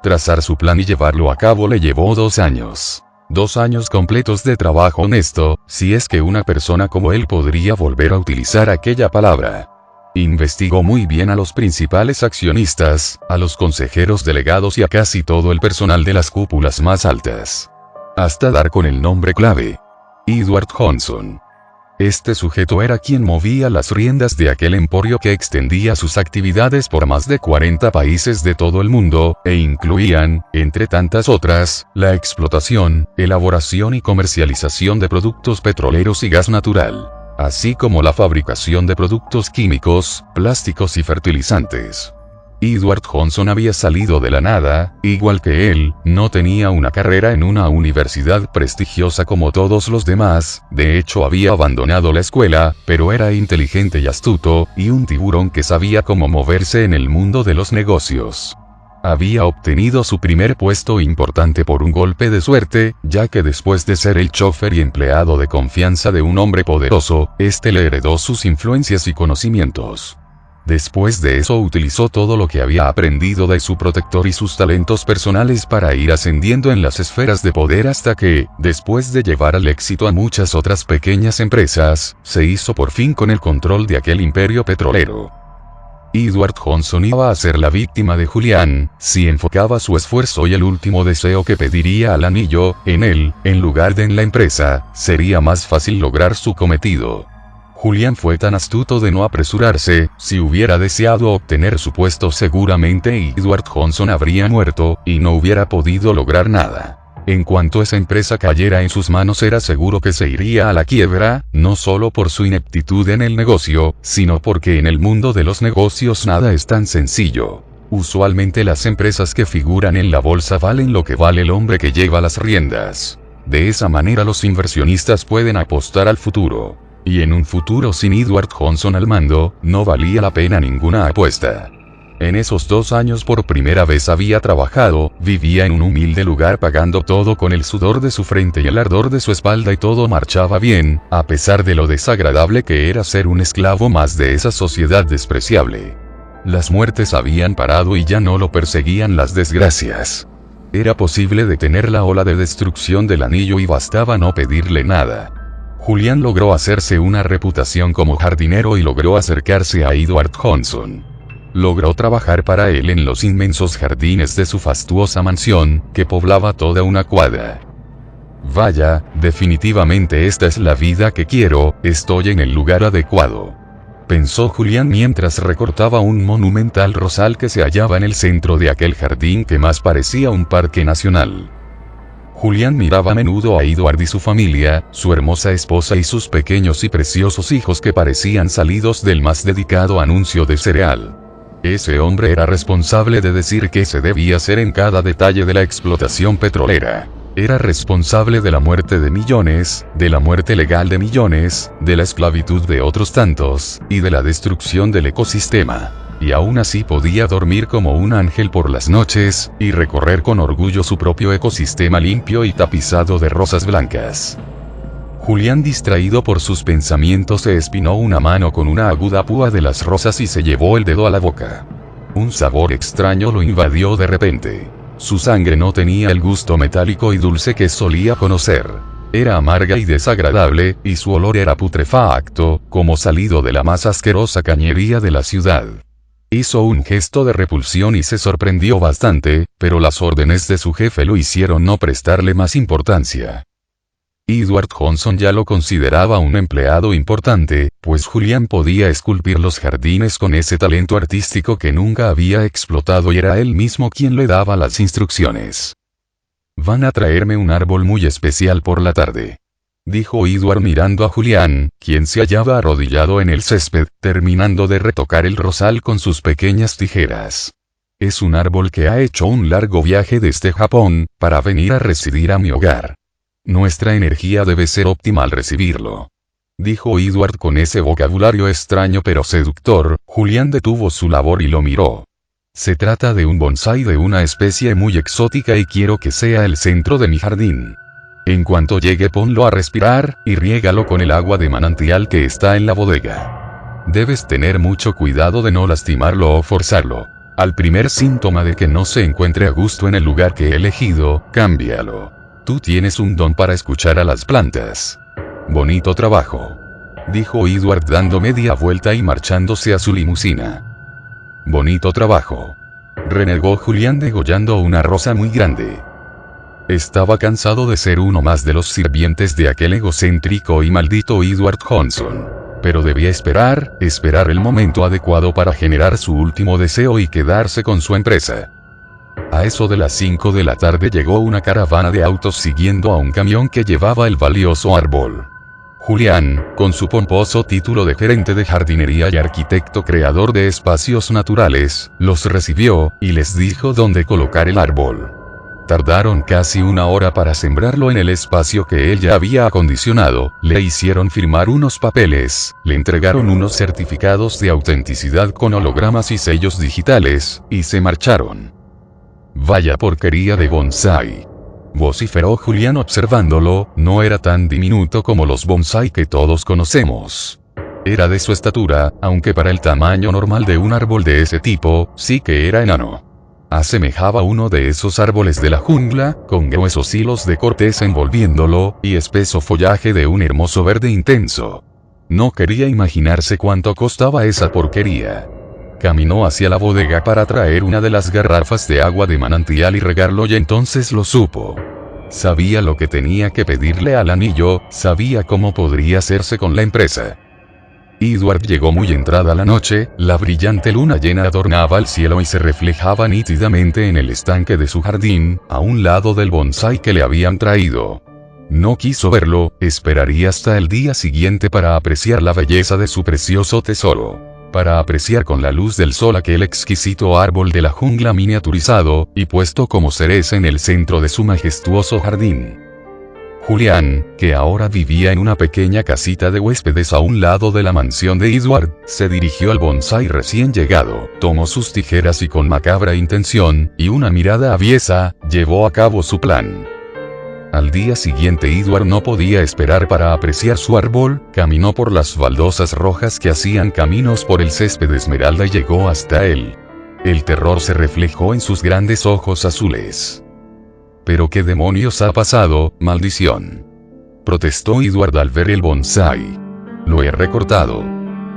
Trazar su plan y llevarlo a cabo le llevó 2 años. 2 años completos de trabajo honesto, si es que una persona como él podría volver a utilizar aquella palabra. Investigó muy bien a los principales accionistas, a los consejeros delegados y a casi todo el personal de las cúpulas más altas. Hasta dar con el nombre clave. Edward Johnson. Este sujeto era quien movía las riendas de aquel emporio que extendía sus actividades por más de 40 países de todo el mundo, e incluían, entre tantas otras, la explotación, elaboración y comercialización de productos petroleros y gas natural, así como la fabricación de productos químicos, plásticos y fertilizantes. Edward Johnson había salido de la nada, igual que él, no tenía una carrera en una universidad prestigiosa como todos los demás, de hecho había abandonado la escuela, pero era inteligente y astuto, y un tiburón que sabía cómo moverse en el mundo de los negocios. Había obtenido su primer puesto importante por un golpe de suerte, ya que después de ser el chofer y empleado de confianza de un hombre poderoso, este le heredó sus influencias y conocimientos. Después de eso utilizó todo lo que había aprendido de su protector y sus talentos personales para ir ascendiendo en las esferas de poder hasta que, después de llevar al éxito a muchas otras pequeñas empresas, se hizo por fin con el control de aquel imperio petrolero. Edward Johnson iba a ser la víctima de Julián, si enfocaba su esfuerzo y el último deseo que pediría al anillo, en él, en lugar de en la empresa, sería más fácil lograr su cometido. Julián fue tan astuto de no apresurarse, si hubiera deseado obtener su puesto seguramente Edward Johnson habría muerto, y no hubiera podido lograr nada. En cuanto esa empresa cayera en sus manos era seguro que se iría a la quiebra, no solo por su ineptitud en el negocio, sino porque en el mundo de los negocios nada es tan sencillo. Usualmente las empresas que figuran en la bolsa valen lo que vale el hombre que lleva las riendas. De esa manera los inversionistas pueden apostar al futuro. Y en un futuro sin Edward Johnson al mando, no valía la pena ninguna apuesta. En esos 2 años por primera vez había trabajado, vivía en un humilde lugar pagando todo con el sudor de su frente y el ardor de su espalda y todo marchaba bien, a pesar de lo desagradable que era ser un esclavo más de esa sociedad despreciable. Las muertes habían parado y ya no lo perseguían las desgracias. Era posible detener la ola de destrucción del anillo y bastaba no pedirle nada. Julián logró hacerse una reputación como jardinero y logró acercarse a Edward Johnson. Logró trabajar para él en los inmensos jardines de su fastuosa mansión, que poblaba toda una cuadra. Vaya, definitivamente esta es la vida que quiero, estoy en el lugar adecuado. Pensó Julián mientras recortaba un monumental rosal que se hallaba en el centro de aquel jardín que más parecía un parque nacional. Julián miraba a menudo a Edward y su familia, su hermosa esposa y sus pequeños y preciosos hijos que parecían salidos del más dedicado anuncio de cereal. Ese hombre era responsable de decir qué se debía hacer en cada detalle de la explotación petrolera. Era responsable de la muerte de millones, de la muerte legal de millones, de la esclavitud de otros tantos, y de la destrucción del ecosistema. Y aún así podía dormir como un ángel por las noches, y recorrer con orgullo su propio ecosistema limpio y tapizado de rosas blancas. Julián, distraído por sus pensamientos, se espinó una mano con una aguda púa de las rosas y se llevó el dedo a la boca. Un sabor extraño lo invadió de repente. Su sangre no tenía el gusto metálico y dulce que solía conocer. Era amarga y desagradable, y su olor era putrefacto, como salido de la más asquerosa cañería de la ciudad. Hizo un gesto de repulsión y se sorprendió bastante, pero las órdenes de su jefe lo hicieron no prestarle más importancia. Edward Johnson ya lo consideraba un empleado importante, pues Julián podía esculpir los jardines con ese talento artístico que nunca había explotado y era él mismo quien le daba las instrucciones. «Van a traerme un árbol muy especial por la tarde», dijo Edward mirando a Julián, quien se hallaba arrodillado en el césped, terminando de retocar el rosal con sus pequeñas tijeras. «Es un árbol que ha hecho un largo viaje desde Japón, para venir a residir a mi hogar. Nuestra energía debe ser óptima al recibirlo», dijo Edward con ese vocabulario extraño pero seductor. Julián detuvo su labor y lo miró. «Se trata de un bonsái de una especie muy exótica y quiero que sea el centro de mi jardín. En cuanto llegue ponlo a respirar, y riégalo con el agua de manantial que está en la bodega. Debes tener mucho cuidado de no lastimarlo o forzarlo. Al primer síntoma de que no se encuentre a gusto en el lugar que he elegido, cámbialo. Tú tienes un don para escuchar a las plantas». «Bonito trabajo», dijo Edward dando media vuelta y marchándose a su limusina. «Bonito trabajo», renegó Julián degollando una rosa muy grande. Estaba cansado de ser uno más de los sirvientes de aquel egocéntrico y maldito Edward Johnson. Pero debía esperar el momento adecuado para generar su último deseo y quedarse con su empresa. A eso de las 5 de la tarde llegó una caravana de autos siguiendo a un camión que llevaba el valioso árbol. Julián, con su pomposo título de gerente de jardinería y arquitecto creador de espacios naturales, los recibió, y les dijo dónde colocar el árbol. Tardaron casi una hora para sembrarlo en el espacio que él ya había acondicionado, le hicieron firmar unos papeles, le entregaron unos certificados de autenticidad con hologramas y sellos digitales, y se marcharon. «Vaya porquería de bonsái», vociferó Julián observándolo. No era tan diminuto como los bonsái que todos conocemos. Era de su estatura, aunque para el tamaño normal de un árbol de ese tipo, sí que era enano. Asemejaba uno de esos árboles de la jungla, con gruesos hilos de corteza envolviéndolo, y espeso follaje de un hermoso verde intenso. No quería imaginarse cuánto costaba esa porquería. Caminó hacia la bodega para traer una de las garrafas de agua de manantial y regarlo, y entonces lo supo. Sabía lo que tenía que pedirle al anillo, sabía cómo podría hacerse con la empresa. Edward llegó muy entrada la noche, la brillante luna llena adornaba el cielo y se reflejaba nítidamente en el estanque de su jardín, a un lado del bonsái que le habían traído. No quiso verlo, esperaría hasta el día siguiente para apreciar la belleza de su precioso tesoro. Para apreciar con la luz del sol aquel exquisito árbol de la jungla miniaturizado, y puesto como cereza en el centro de su majestuoso jardín. Julián, que ahora vivía en una pequeña casita de huéspedes a un lado de la mansión de Edward, se dirigió al bonsái recién llegado, tomó sus tijeras y con macabra intención, y una mirada aviesa, llevó a cabo su plan. Al día siguiente Edward no podía esperar para apreciar su árbol, caminó por las baldosas rojas que hacían caminos por el césped esmeralda y llegó hasta él. El terror se reflejó en sus grandes ojos azules. «¿Pero qué demonios ha pasado, maldición?», protestó Edward al ver el bonsái. «Lo he recortado»,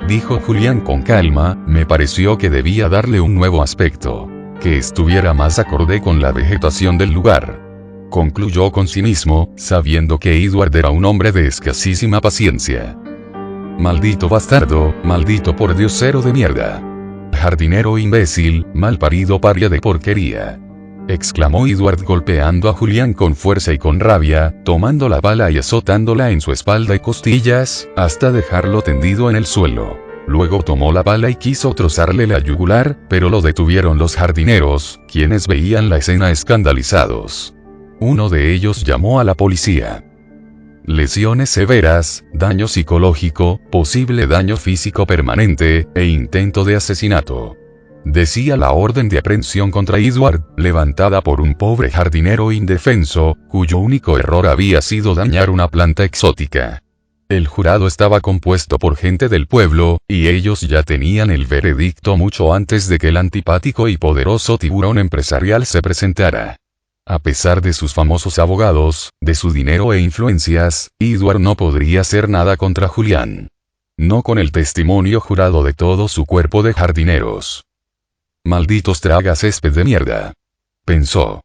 dijo Julián con calma. «Me pareció que debía darle un nuevo aspecto, que estuviera más acorde con la vegetación del lugar», concluyó con cinismo, sabiendo que Edward era un hombre de escasísima paciencia. «Maldito bastardo, maldito pordiosero de mierda. Jardinero imbécil, malparido paria de porquería», exclamó Edward golpeando a Julián con fuerza y con rabia, tomando la bala y azotándola en su espalda y costillas, hasta dejarlo tendido en el suelo. Luego tomó la bala y quiso trozarle la yugular, pero lo detuvieron los jardineros, quienes veían la escena escandalizados. Uno de ellos llamó a la policía. «Lesiones severas, daño psicológico, posible daño físico permanente, e intento de asesinato», decía la orden de aprehensión contra Edward, levantada por un pobre jardinero indefenso, cuyo único error había sido dañar una planta exótica. El jurado estaba compuesto por gente del pueblo, y ellos ya tenían el veredicto mucho antes de que el antipático y poderoso tiburón empresarial se presentara. A pesar de sus famosos abogados, de su dinero e influencias, Edward no podría hacer nada contra Julián. No con el testimonio jurado de todo su cuerpo de jardineros. Malditos traga césped de mierda, pensó.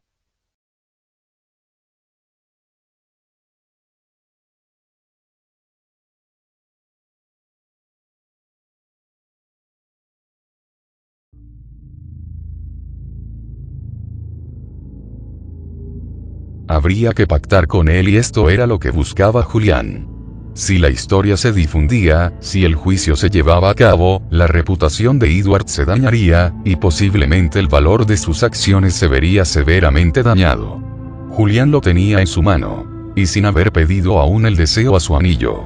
Habría que pactar con él y esto era lo que buscaba Julián. Si la historia se difundía, si el juicio se llevaba a cabo, la reputación de Edward se dañaría, y posiblemente el valor de sus acciones se vería severamente dañado. Julián lo tenía en su mano, y sin haber pedido aún el deseo a su anillo.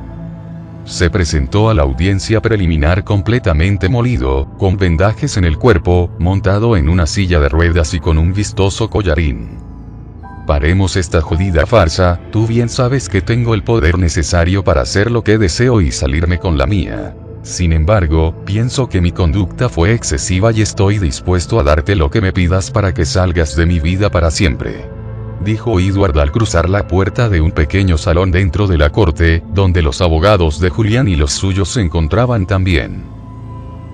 Se presentó a la audiencia preliminar completamente molido, con vendajes en el cuerpo, montado en una silla de ruedas y con un vistoso collarín. Paremos esta jodida farsa, tú bien sabes que tengo el poder necesario para hacer lo que deseo y salirme con la mía. Sin embargo, pienso que mi conducta fue excesiva y estoy dispuesto a darte lo que me pidas para que salgas de mi vida para siempre. Dijo Edward al cruzar la puerta de un pequeño salón dentro de la corte, donde los abogados de Julián y los suyos se encontraban también.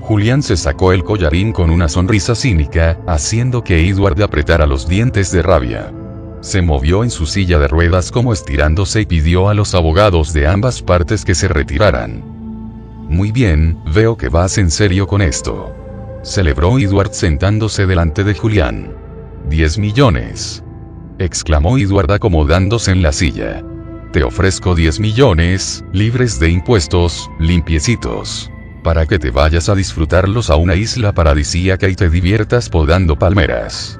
Julián se sacó el collarín con una sonrisa cínica, haciendo que Edward apretara los dientes de rabia. Se movió en su silla de ruedas como estirándose y pidió a los abogados de ambas partes que se retiraran. Muy bien, veo que vas en serio con esto. Celebró Edward sentándose delante de Julián. 10 millones. Exclamó Edward acomodándose en la silla. Te ofrezco 10 millones, libres de impuestos, limpiecitos. Para que te vayas a disfrutarlos a una isla paradisíaca y te diviertas podando palmeras.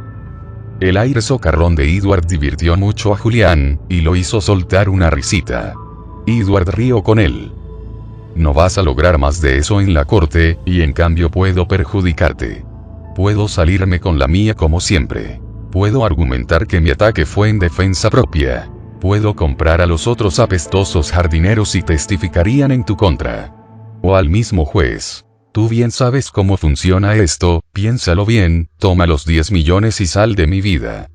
El aire socarrón de Edward divirtió mucho a Julián, y lo hizo soltar una risita. Edward rió con él. No vas a lograr más de eso en la corte, y en cambio puedo perjudicarte. Puedo salirme con la mía como siempre. Puedo argumentar que mi ataque fue en defensa propia. Puedo comprar a los otros apestosos jardineros y testificarían en tu contra. O al mismo juez. Tú bien sabes cómo funciona esto, piénsalo bien, toma los 10 millones y sal de mi vida.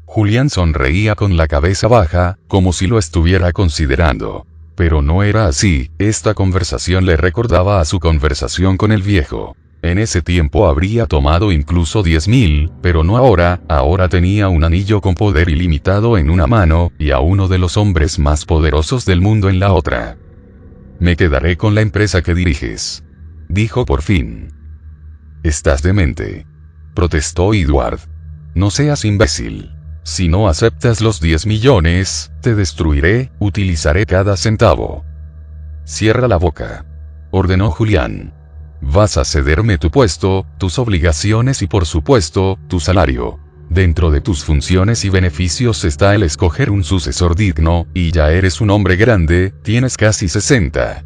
Julián sonreía con la cabeza baja, como si lo estuviera considerando. Pero no era así, esta conversación le recordaba a su conversación con el viejo. En ese tiempo habría tomado incluso 10.000, pero no ahora, ahora tenía un anillo con poder ilimitado en una mano, y a uno de los hombres más poderosos del mundo en la otra. Me quedaré con la empresa que diriges. Dijo por fin. Estás demente. Protestó Edward. No seas imbécil. Si no aceptas los 10 millones, te destruiré, utilizaré cada centavo. Cierra la boca. Ordenó Julián. Vas a cederme tu puesto, tus obligaciones y por supuesto, tu salario. Dentro de tus funciones y beneficios está el escoger un sucesor digno, y ya eres un hombre grande, tienes casi 60.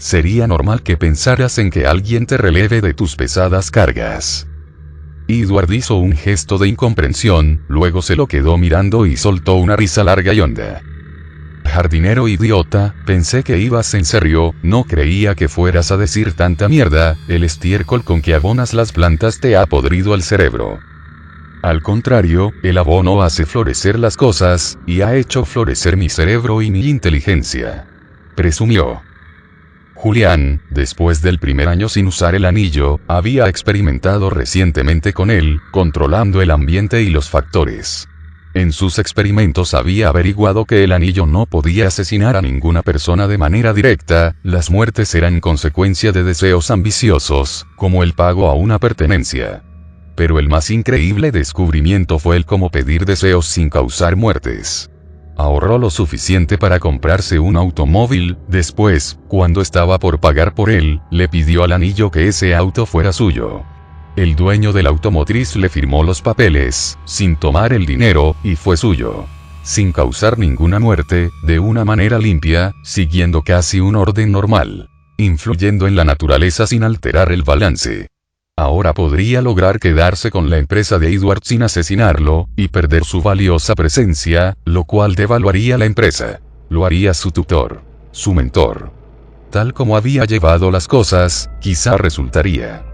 Sería normal que pensaras en que alguien te releve de tus pesadas cargas. Edward hizo un gesto de incomprensión, luego se lo quedó mirando y soltó una risa larga y honda. Jardinero idiota, pensé que ibas en serio, no creía que fueras a decir tanta mierda, el estiércol con que abonas las plantas te ha podrido el cerebro. Al contrario, el abono hace florecer las cosas, y ha hecho florecer mi cerebro y mi inteligencia. Presumió. Julián, después del primer año sin usar el anillo, había experimentado recientemente con él, controlando el ambiente y los factores. En sus experimentos había averiguado que el anillo no podía asesinar a ninguna persona de manera directa, las muertes eran consecuencia de deseos ambiciosos, como el pago a una pertenencia. Pero el más increíble descubrimiento fue el cómo pedir deseos sin causar muertes. Ahorró lo suficiente para comprarse un automóvil, después, cuando estaba por pagar por él, le pidió al anillo que ese auto fuera suyo. El dueño de la automotriz le firmó los papeles, sin tomar el dinero, y fue suyo. Sin causar ninguna muerte, de una manera limpia, siguiendo casi un orden normal. Influyendo en la naturaleza sin alterar el balance. Ahora podría lograr quedarse con la empresa de Edward sin asesinarlo, y perder su valiosa presencia, lo cual devaluaría la empresa. Lo haría su tutor. Su mentor. Tal como había llevado las cosas, quizá resultaría.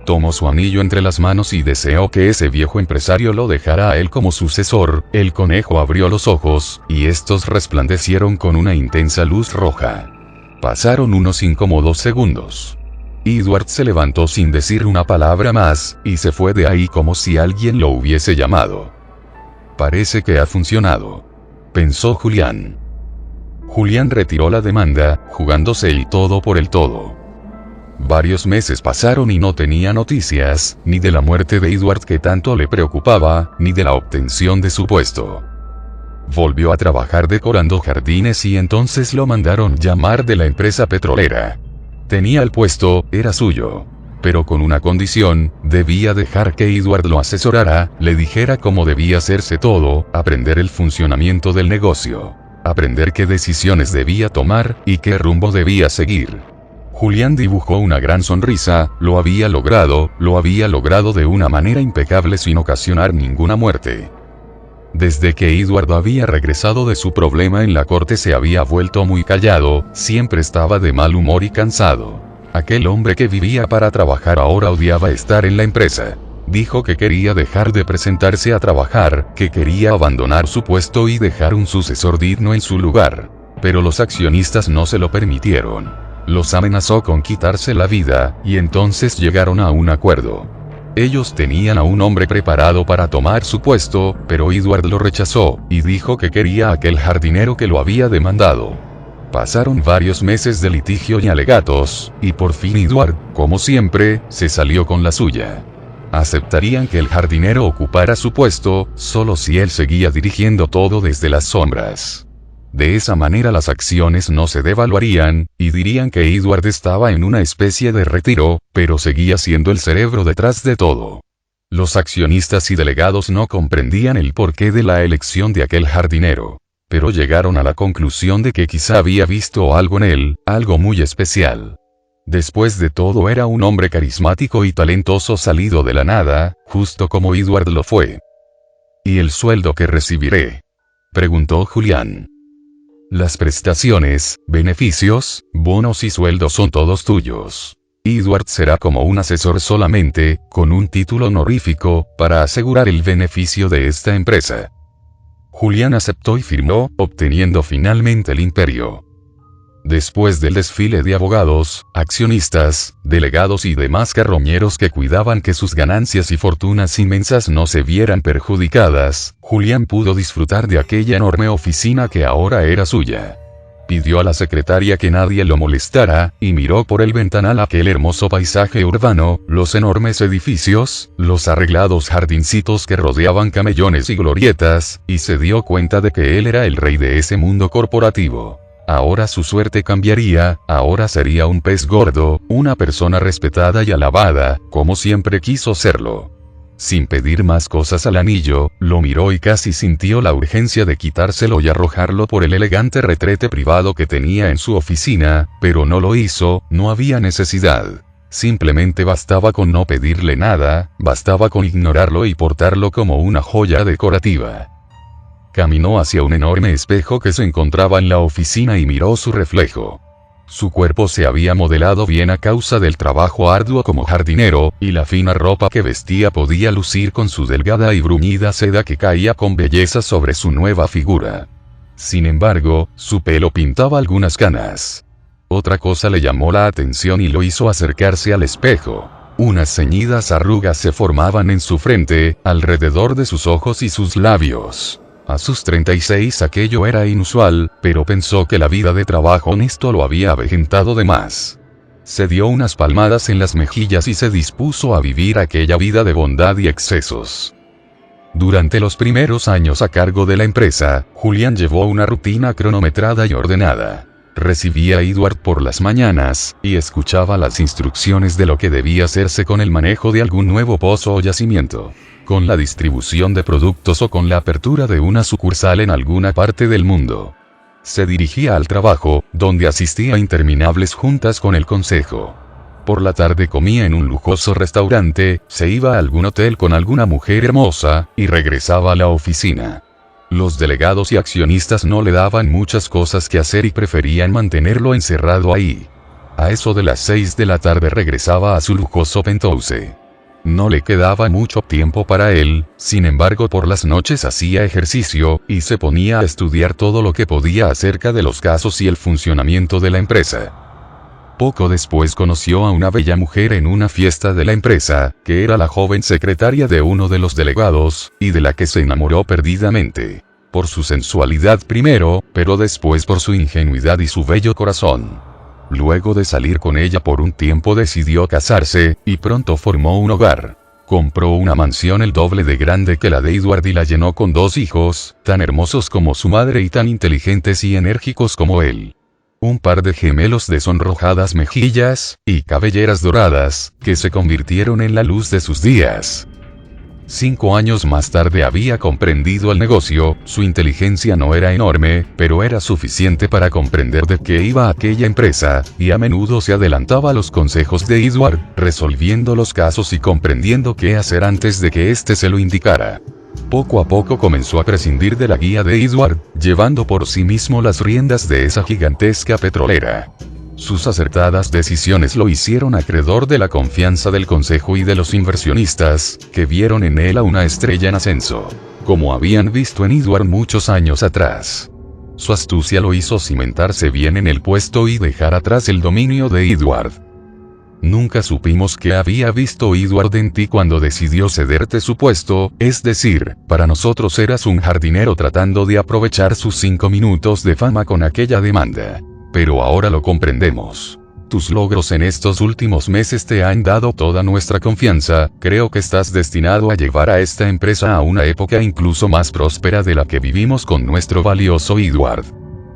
Tomó su anillo entre las manos y deseó que ese viejo empresario lo dejara a él como sucesor. El conejo abrió los ojos, y estos resplandecieron con una intensa luz roja. Pasaron unos incómodos segundos. Edward se levantó sin decir una palabra más, y se fue de ahí como si alguien lo hubiese llamado. Parece que ha funcionado, pensó Julián. Julián retiró la demanda, jugándose el todo por el todo. Varios meses pasaron y no tenía noticias, ni de la muerte de Edward que tanto le preocupaba, ni de la obtención de su puesto. Volvió a trabajar decorando jardines y entonces lo mandaron llamar de la empresa petrolera. Tenía el puesto, era suyo. Pero con una condición, debía dejar que Edward lo asesorara, le dijera cómo debía hacerse todo, aprender el funcionamiento del negocio. Aprender qué decisiones debía tomar, y qué rumbo debía seguir. Julián dibujó una gran sonrisa, lo había logrado de una manera impecable sin ocasionar ninguna muerte. Desde que Edward había regresado de su problema en la corte se había vuelto muy callado, siempre estaba de mal humor y cansado. Aquel hombre que vivía para trabajar ahora odiaba estar en la empresa. Dijo que quería dejar de presentarse a trabajar, que quería abandonar su puesto y dejar un sucesor digno en su lugar. Pero los accionistas no se lo permitieron. Los amenazó con quitarse la vida, y entonces llegaron a un acuerdo. Ellos tenían a un hombre preparado para tomar su puesto, pero Edward lo rechazó, y dijo que quería a aquel jardinero que lo había demandado. Pasaron varios meses de litigio y alegatos, y por fin Edward, como siempre, se salió con la suya. Aceptarían que el jardinero ocupara su puesto, solo si él seguía dirigiendo todo desde las sombras. De esa manera las acciones no se devaluarían, y dirían que Edward estaba en una especie de retiro, pero seguía siendo el cerebro detrás de todo. Los accionistas y delegados no comprendían el porqué de la elección de aquel jardinero, pero llegaron a la conclusión de que quizá había visto algo en él, algo muy especial. Después de todo era un hombre carismático y talentoso salido de la nada, justo como Edward lo fue. ¿Y el sueldo que recibiré?, preguntó Julián. Las prestaciones, beneficios, bonos y sueldos son todos tuyos. Edward será como un asesor solamente, con un título honorífico, para asegurar el beneficio de esta empresa. Julián aceptó y firmó, obteniendo finalmente el imperio. Después del desfile de abogados, accionistas, delegados y demás carroñeros que cuidaban que sus ganancias y fortunas inmensas no se vieran perjudicadas, Julián pudo disfrutar de aquella enorme oficina que ahora era suya. Pidió a la secretaria que nadie lo molestara, y miró por el ventanal aquel hermoso paisaje urbano, los enormes edificios, los arreglados jardincitos que rodeaban camellones y glorietas, y se dio cuenta de que él era el rey de ese mundo corporativo. Ahora su suerte cambiaría, ahora sería un pez gordo, una persona respetada y alabada, como siempre quiso serlo. Sin pedir más cosas al anillo, lo miró y casi sintió la urgencia de quitárselo y arrojarlo por el elegante retrete privado que tenía en su oficina, pero no lo hizo, no había necesidad. Simplemente bastaba con no pedirle nada, bastaba con ignorarlo y portarlo como una joya decorativa. Caminó hacia un enorme espejo que se encontraba en la oficina y miró su reflejo. Su cuerpo se había modelado bien a causa del trabajo arduo como jardinero, y la fina ropa que vestía podía lucir con su delgada y bruñida seda que caía con belleza sobre su nueva figura. Sin embargo, su pelo pintaba algunas canas. Otra cosa le llamó la atención y lo hizo acercarse al espejo. Unas ceñidas arrugas se formaban en su frente, alrededor de sus ojos y sus labios. A sus 36 aquello era inusual, pero pensó que la vida de trabajo honesto lo había avejentado de más. Se dio unas palmadas en las mejillas y se dispuso a vivir aquella vida de bondad y excesos. Durante los primeros años a cargo de la empresa, Julián llevó una rutina cronometrada y ordenada. Recibía a Edward por las mañanas, y escuchaba las instrucciones de lo que debía hacerse con el manejo de algún nuevo pozo o yacimiento, con la distribución de productos o con la apertura de una sucursal en alguna parte del mundo. Se dirigía al trabajo, donde asistía a interminables juntas con el consejo. Por la tarde comía en un lujoso restaurante, se iba a algún hotel con alguna mujer hermosa, y regresaba a la oficina. Los delegados y accionistas no le daban muchas cosas que hacer y preferían mantenerlo encerrado ahí. A eso de las 6 de la tarde regresaba a su lujoso penthouse. No le quedaba mucho tiempo para él, sin embargo por las noches hacía ejercicio, y se ponía a estudiar todo lo que podía acerca de los casos y el funcionamiento de la empresa. Poco después conoció a una bella mujer en una fiesta de la empresa, que era la joven secretaria de uno de los delegados, y de la que se enamoró perdidamente. Por su sensualidad primero, pero después por su ingenuidad y su bello corazón. Luego de salir con ella por un tiempo decidió casarse, y pronto formó un hogar. Compró una mansión el doble de grande que la de Edward y la llenó con 2 hijos, tan hermosos como su madre y tan inteligentes y enérgicos como él. Un par de gemelos de sonrojadas mejillas, y cabelleras doradas, que se convirtieron en la luz de sus días. 5 años más tarde había comprendido el negocio, su inteligencia no era enorme, pero era suficiente para comprender de qué iba aquella empresa, y a menudo se adelantaba a los consejos de Edward, resolviendo los casos y comprendiendo qué hacer antes de que éste se lo indicara. Poco a poco comenzó a prescindir de la guía de Edward, llevando por sí mismo las riendas de esa gigantesca petrolera. Sus acertadas decisiones lo hicieron acreedor de la confianza del consejo y de los inversionistas, que vieron en él a una estrella en ascenso, como habían visto en Edward muchos años atrás. Su astucia lo hizo cimentarse bien en el puesto y dejar atrás el dominio de Edward. Nunca supimos qué había visto Edward en ti cuando decidió cederte su puesto, es decir, para nosotros eras un jardinero tratando de aprovechar sus 5 minutos de fama con aquella demanda. Pero ahora lo comprendemos. Tus logros en estos últimos meses te han dado toda nuestra confianza, creo que estás destinado a llevar a esta empresa a una época incluso más próspera de la que vivimos con nuestro valioso Edward.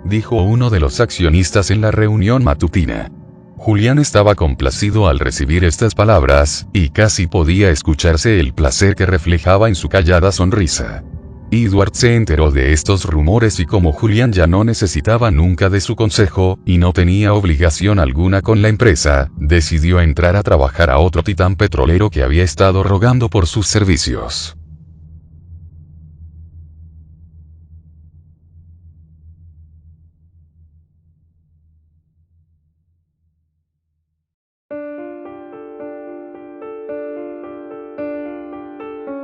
Dijo uno de los accionistas en la reunión matutina. Julián estaba complacido al recibir estas palabras, y casi podía escucharse el placer que reflejaba en su callada sonrisa. Edward se enteró de estos rumores y como Julián ya no necesitaba nunca de su consejo, y no tenía obligación alguna con la empresa, decidió entrar a trabajar a otro titán petrolero que había estado rogando por sus servicios.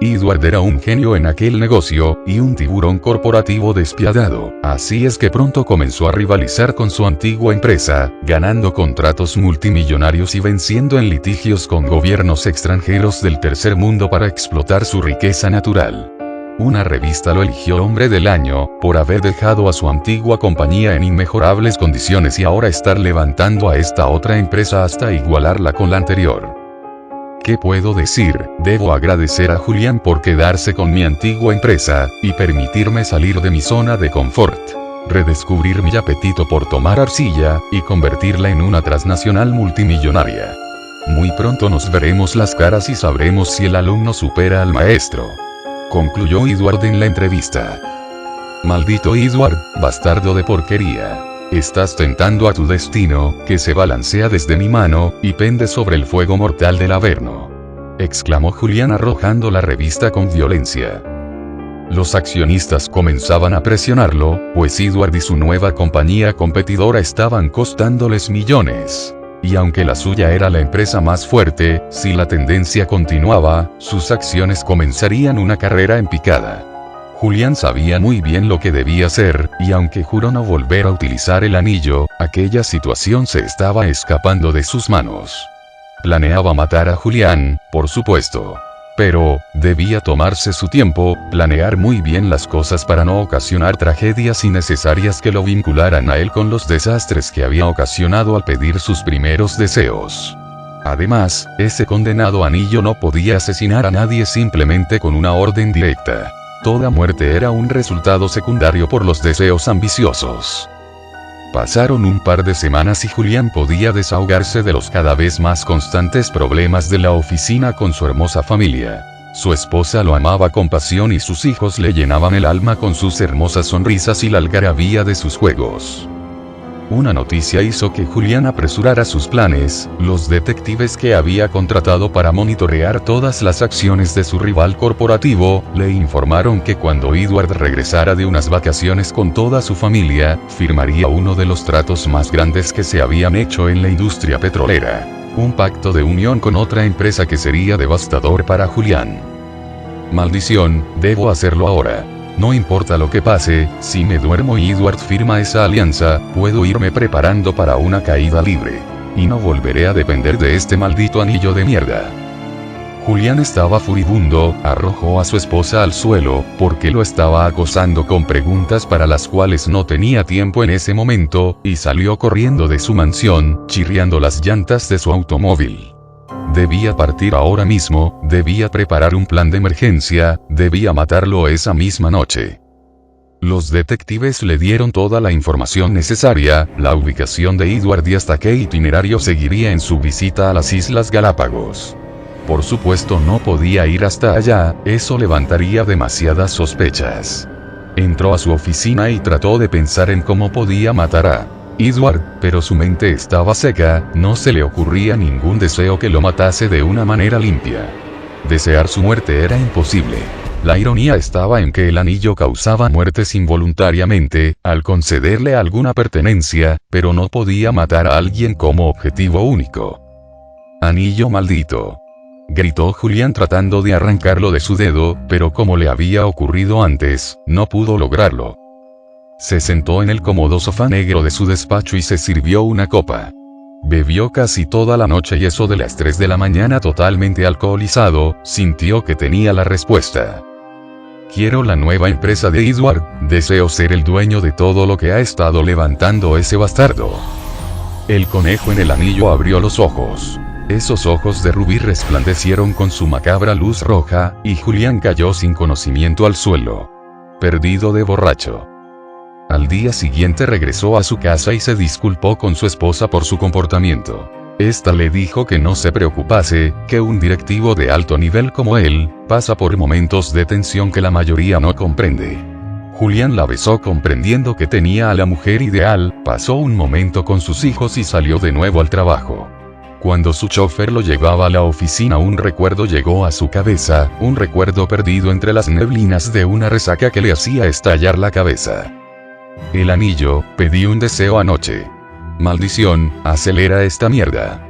Edward era un genio en aquel negocio, y un tiburón corporativo despiadado, así es que pronto comenzó a rivalizar con su antigua empresa, ganando contratos multimillonarios y venciendo en litigios con gobiernos extranjeros del tercer mundo para explotar su riqueza natural. Una revista lo eligió hombre del año, por haber dejado a su antigua compañía en inmejorables condiciones y ahora estar levantando a esta otra empresa hasta igualarla con la anterior. ¿Qué puedo decir? Debo agradecer a Julián por quedarse con mi antigua empresa, y permitirme salir de mi zona de confort. Redescubrir mi apetito por tomar arcilla, y convertirla en una transnacional multimillonaria. Muy pronto nos veremos las caras y sabremos si el alumno supera al maestro. Concluyó Edward en la entrevista. Maldito Edward, bastardo de porquería. Estás tentando a tu destino, que se balancea desde mi mano, y pende sobre el fuego mortal del Averno. Exclamó Julián arrojando la revista con violencia. Los accionistas comenzaban a presionarlo, pues Edward y su nueva compañía competidora estaban costándoles millones. Y aunque la suya era la empresa más fuerte, si la tendencia continuaba, sus acciones comenzarían una carrera en picada. Julián sabía muy bien lo que debía hacer, y aunque juró no volver a utilizar el anillo, aquella situación se estaba escapando de sus manos. Planeaba matar a Julián, por supuesto. Pero, debía tomarse su tiempo, planear muy bien las cosas para no ocasionar tragedias innecesarias que lo vincularan a él con los desastres que había ocasionado al pedir sus primeros deseos. Además, ese condenado anillo no podía asesinar a nadie simplemente con una orden directa. Toda muerte era un resultado secundario por los deseos ambiciosos. Pasaron un par de semanas y Julián podía desahogarse de los cada vez más constantes problemas de la oficina con su hermosa familia. Su esposa lo amaba con pasión y sus hijos le llenaban el alma con sus hermosas sonrisas y la algarabía de sus juegos. Una noticia hizo que Julián apresurara sus planes. Los detectives que había contratado para monitorear todas las acciones de su rival corporativo, le informaron que cuando Edward regresara de unas vacaciones con toda su familia, firmaría uno de los tratos más grandes que se habían hecho en la industria petrolera. Un pacto de unión con otra empresa que sería devastador para Julián. Maldición, debo hacerlo ahora. No importa lo que pase, si me duermo y Edward firma esa alianza, puedo irme preparando para una caída libre. Y no volveré a depender de este maldito anillo de mierda. Julián estaba furibundo, arrojó a su esposa al suelo, porque lo estaba acosando con preguntas para las cuales no tenía tiempo en ese momento, y salió corriendo de su mansión, chirriando las llantas de su automóvil. Debía partir ahora mismo, debía preparar un plan de emergencia, debía matarlo esa misma noche. Los detectives le dieron toda la información necesaria, la ubicación de Edward y hasta qué itinerario seguiría en su visita a las Islas Galápagos. Por supuesto no podía ir hasta allá, eso levantaría demasiadas sospechas. Entró a su oficina y trató de pensar en cómo podía matar a Edward, pero su mente estaba seca, no se le ocurría ningún deseo que lo matase de una manera limpia. Desear su muerte era imposible. La ironía estaba en que el anillo causaba muertes involuntariamente, al concederle alguna pertenencia, pero no podía matar a alguien como objetivo único. Anillo maldito. Gritó Julián tratando de arrancarlo de su dedo, pero como le había ocurrido antes, no pudo lograrlo. Se sentó en el cómodo sofá negro de su despacho y se sirvió una copa. Bebió casi toda la noche y eso de las 3 de la mañana totalmente alcoholizado, sintió que tenía la respuesta. Quiero la nueva empresa de Edward, deseo ser el dueño de todo lo que ha estado levantando ese bastardo. El conejo en el anillo abrió los ojos. Esos ojos de rubí resplandecieron con su macabra luz roja, y Julián cayó sin conocimiento al suelo. Perdido de borracho. Al día siguiente regresó a su casa y se disculpó con su esposa por su comportamiento. Esta le dijo que no se preocupase, que un directivo de alto nivel como él, pasa por momentos de tensión que la mayoría no comprende. Julián la besó comprendiendo que tenía a la mujer ideal, pasó un momento con sus hijos y salió de nuevo al trabajo. Cuando su chofer lo llevaba a la oficina un recuerdo llegó a su cabeza, un recuerdo perdido entre las neblinas de una resaca que le hacía estallar la cabeza. El anillo, pedí un deseo anoche. Maldición, acelera esta mierda.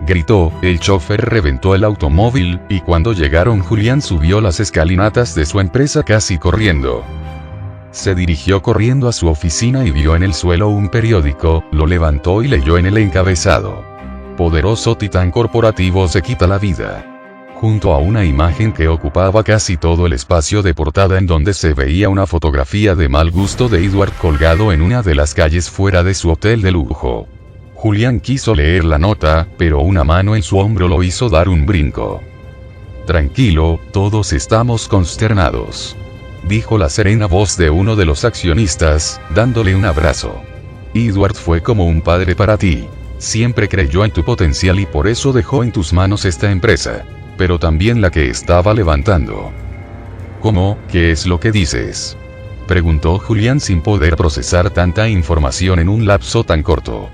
Gritó, el chofer reventó el automóvil, y cuando llegaron Julián subió las escalinatas de su empresa casi corriendo. Se dirigió corriendo a su oficina y vio en el suelo un periódico, lo levantó y leyó en el encabezado. Poderoso titán corporativo se quita la vida. Junto a una imagen que ocupaba casi todo el espacio de portada en donde se veía una fotografía de mal gusto de Edward colgado en una de las calles fuera de su hotel de lujo. Julián quiso leer la nota, pero una mano en su hombro lo hizo dar un brinco. Tranquilo, todos estamos consternados, dijo la serena voz de uno de los accionistas, dándole un abrazo. Edward fue como un padre para ti. Siempre creyó en tu potencial y por eso dejó en tus manos esta empresa. Pero también la que estaba levantando. ¿Cómo? ¿Qué es lo que dices?, preguntó Julián sin poder procesar tanta información en un lapso tan corto.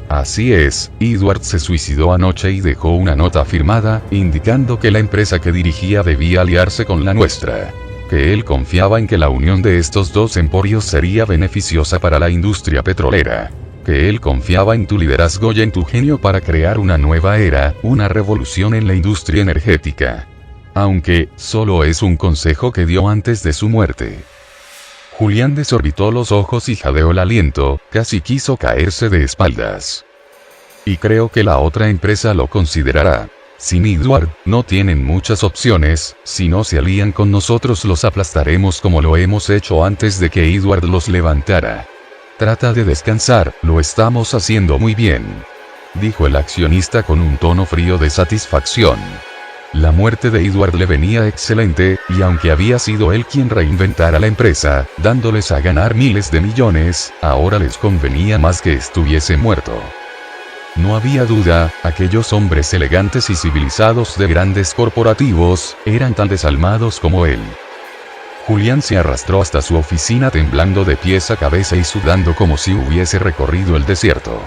Así es, Edward se suicidó anoche y dejó una nota firmada, indicando que la empresa que dirigía debía aliarse con la nuestra. Que él confiaba en que la unión de estos dos emporios sería beneficiosa para la industria petrolera. Que él confiaba en tu liderazgo y en tu genio para crear una nueva era, una revolución en la industria energética. Aunque, solo es un consejo que dio antes de su muerte. Julián desorbitó los ojos y jadeó el aliento, casi quiso caerse de espaldas. Y creo que la otra empresa lo considerará. Sin Edward, no tienen muchas opciones, si no se alían con nosotros los aplastaremos como lo hemos hecho antes de que Edward los levantara. Trata de descansar, lo estamos haciendo muy bien, dijo el accionista con un tono frío de satisfacción. La muerte de Edward le venía excelente, y aunque había sido él quien reinventara la empresa, dándoles a ganar miles de millones, ahora les convenía más que estuviese muerto. No había duda, aquellos hombres elegantes y civilizados de grandes corporativos, eran tan desalmados como él. Julián se arrastró hasta su oficina temblando de pies a cabeza y sudando como si hubiese recorrido el desierto.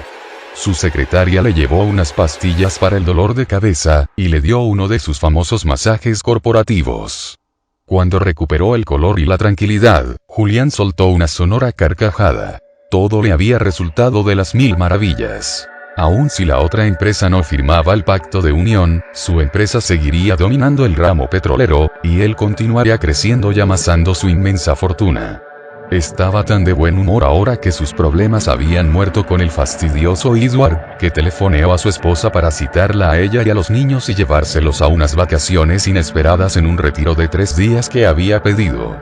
Su secretaria le llevó unas pastillas para el dolor de cabeza, y le dio uno de sus famosos masajes corporativos. Cuando recuperó el color y la tranquilidad, Julián soltó una sonora carcajada. Todo le había resultado de las mil maravillas. Aun si la otra empresa no firmaba el pacto de unión, su empresa seguiría dominando el ramo petrolero, y él continuaría creciendo y amasando su inmensa fortuna. Estaba tan de buen humor ahora que sus problemas habían muerto con el fastidioso Edward, que telefoneó a su esposa para citarla a ella y a los niños y llevárselos a unas vacaciones inesperadas en un retiro de 3 días que había pedido.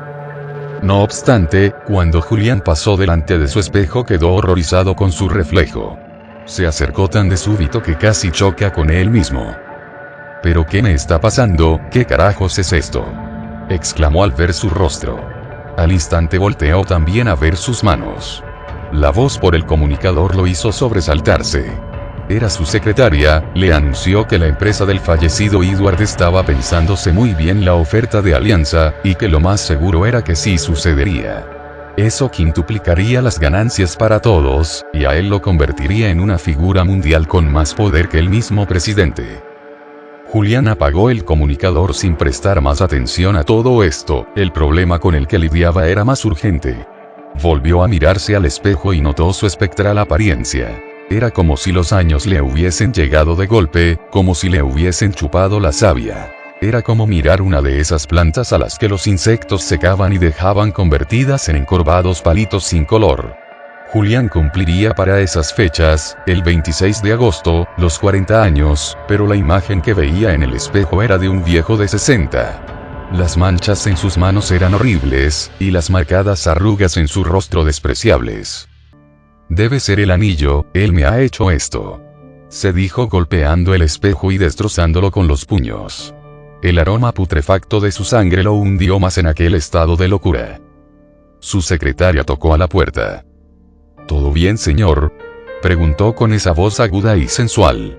No obstante, cuando Julián pasó delante de su espejo quedó horrorizado con su reflejo. Se acercó tan de súbito que casi choca con él mismo. ¿Pero qué me está pasando? ¿Qué carajos es esto?, exclamó al ver su rostro. Al instante volteó también a ver sus manos. La voz por el comunicador lo hizo sobresaltarse. Era su secretaria, le anunció que la empresa del fallecido Edward estaba pensándose muy bien la oferta de alianza, y que lo más seguro era que sí sucedería. Eso quintuplicaría las ganancias para todos, y a él lo convertiría en una figura mundial con más poder que el mismo presidente. Julián apagó el comunicador sin prestar más atención a todo esto, el problema con el que lidiaba era más urgente. Volvió a mirarse al espejo y notó su espectral apariencia. Era como si los años le hubiesen llegado de golpe, como si le hubiesen chupado la savia. Era como mirar una de esas plantas a las que los insectos secaban y dejaban convertidas en encorvados palitos sin color. Julián cumpliría para esas fechas, el 26 de agosto, los 40 años, pero la imagen que veía en el espejo era de un viejo de 60. Las manchas en sus manos eran horribles, y las marcadas arrugas en su rostro despreciables. Debe ser el anillo, él me ha hecho esto, se dijo golpeando el espejo y destrozándolo con los puños. El aroma putrefacto de su sangre lo hundió más en aquel estado de locura. Su secretaria tocó a la puerta. ¿Todo bien, señor?, preguntó con esa voz aguda y sensual.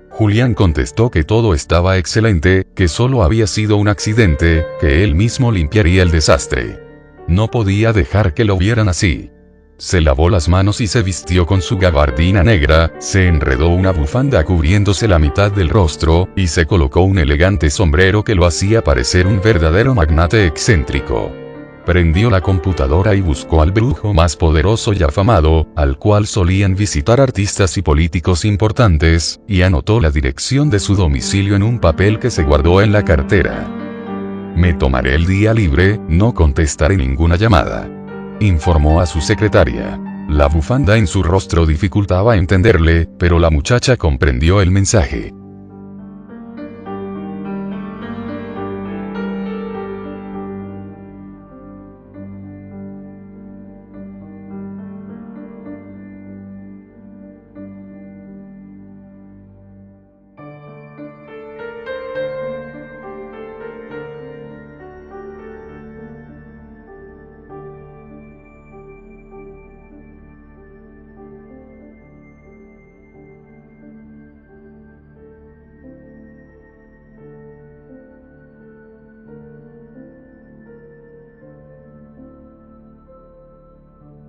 Julián contestó que todo estaba excelente, que solo había sido un accidente, que él mismo limpiaría el desastre. No podía dejar que lo vieran así. Se lavó las manos y se vistió con su gabardina negra, se enredó una bufanda cubriéndose la mitad del rostro, y se colocó un elegante sombrero que lo hacía parecer un verdadero magnate excéntrico. Prendió la computadora y buscó al brujo más poderoso y afamado, al cual solían visitar artistas y políticos importantes, y anotó la dirección de su domicilio en un papel que se guardó en la cartera. Me tomaré el día libre, no contestaré ninguna llamada, informó a su secretaria. La bufanda en su rostro dificultaba entenderle, pero la muchacha comprendió el mensaje.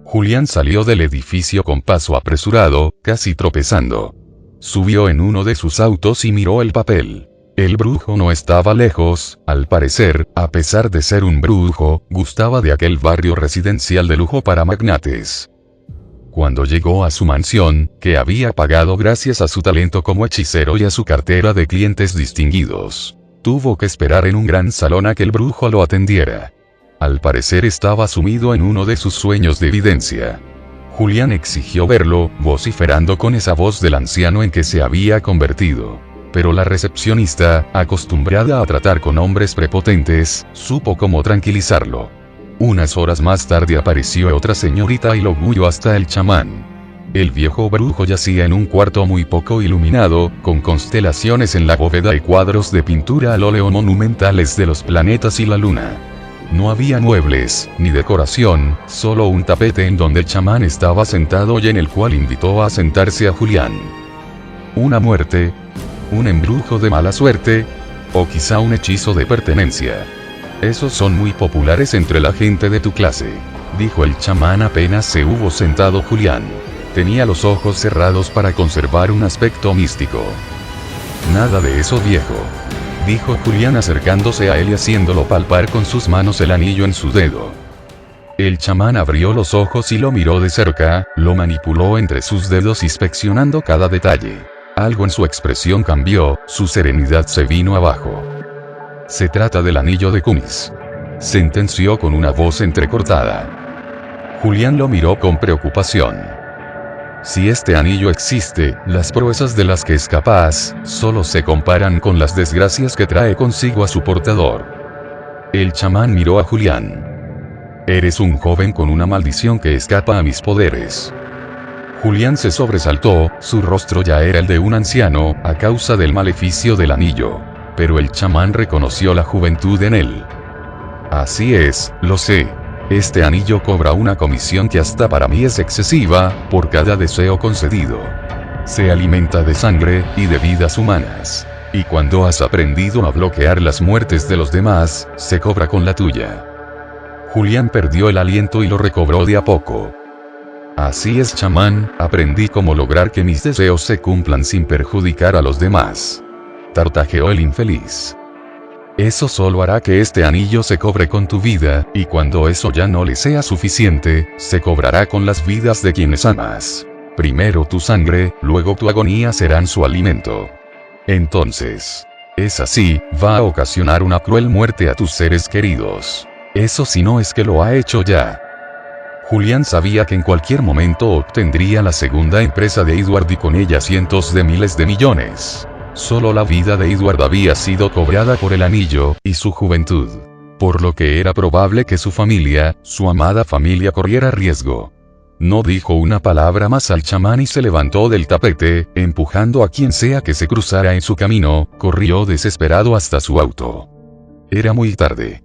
Julián salió del edificio con paso apresurado, casi tropezando. Subió en uno de sus autos y miró el papel. El brujo no estaba lejos, al parecer, a pesar de ser un brujo, gustaba de aquel barrio residencial de lujo para magnates. Cuando llegó a su mansión, que había pagado gracias a su talento como hechicero y a su cartera de clientes distinguidos, tuvo que esperar en un gran salón a que el brujo lo atendiera. Al parecer estaba sumido en uno de sus sueños de evidencia. Julián exigió verlo, vociferando con esa voz del anciano en que se había convertido. Pero la recepcionista, acostumbrada a tratar con hombres prepotentes, supo cómo tranquilizarlo. Unas horas más tarde apareció otra señorita y lo guió hasta el chamán. El viejo brujo yacía en un cuarto muy poco iluminado, con constelaciones en la bóveda y cuadros de pintura al óleo monumentales de los planetas y la luna. No había muebles, ni decoración, solo un tapete en donde el chamán estaba sentado y en el cual invitó a sentarse a Julián. ¿Una muerte? ¿Un embrujo de mala suerte? ¿O quizá un hechizo de pertenencia? Esos son muy populares entre la gente de tu clase, dijo el chamán apenas se hubo sentado Julián. Tenía los ojos cerrados para conservar un aspecto místico. Nada de eso, viejo, dijo Julián acercándose a él y haciéndolo palpar con sus manos el anillo en su dedo. El chamán abrió los ojos y lo miró de cerca, lo manipuló entre sus dedos inspeccionando cada detalle. Algo en su expresión cambió, su serenidad se vino abajo. Se trata del anillo de Kumis, sentenció con una voz entrecortada. Julián lo miró con preocupación. Si este anillo existe, las proezas de las que es capaz, solo se comparan con las desgracias que trae consigo a su portador. El chamán miró a Julián. Eres un joven con una maldición que escapa a mis poderes. Julián se sobresaltó, su rostro ya era el de un anciano, a causa del maleficio del anillo. Pero el chamán reconoció la juventud en él. Así es, lo sé. Este anillo cobra una comisión que hasta para mí es excesiva, por cada deseo concedido. Se alimenta de sangre, y de vidas humanas. Y cuando has aprendido a bloquear las muertes de los demás, se cobra con la tuya. Julián perdió el aliento y lo recobró de a poco. Así es, chamán, aprendí cómo lograr que mis deseos se cumplan sin perjudicar a los demás. Tartajeó el infeliz. Eso solo hará que este anillo se cobre con tu vida, y cuando eso ya no le sea suficiente, se cobrará con las vidas de quienes amas. Primero tu sangre, luego tu agonía serán su alimento. Entonces, es así, va a ocasionar una cruel muerte a tus seres queridos. Eso si no es que lo ha hecho ya. Julián sabía que en cualquier momento obtendría la segunda empresa de Edward y con ella cientos de miles de millones. Solo la vida de Edward había sido cobrada por el anillo, y su juventud. Por lo que era probable que su familia, su amada familia, corriera riesgo. No dijo una palabra más al chamán y se levantó del tapete, empujando a quien sea que se cruzara en su camino, corrió desesperado hasta su auto. Era muy tarde.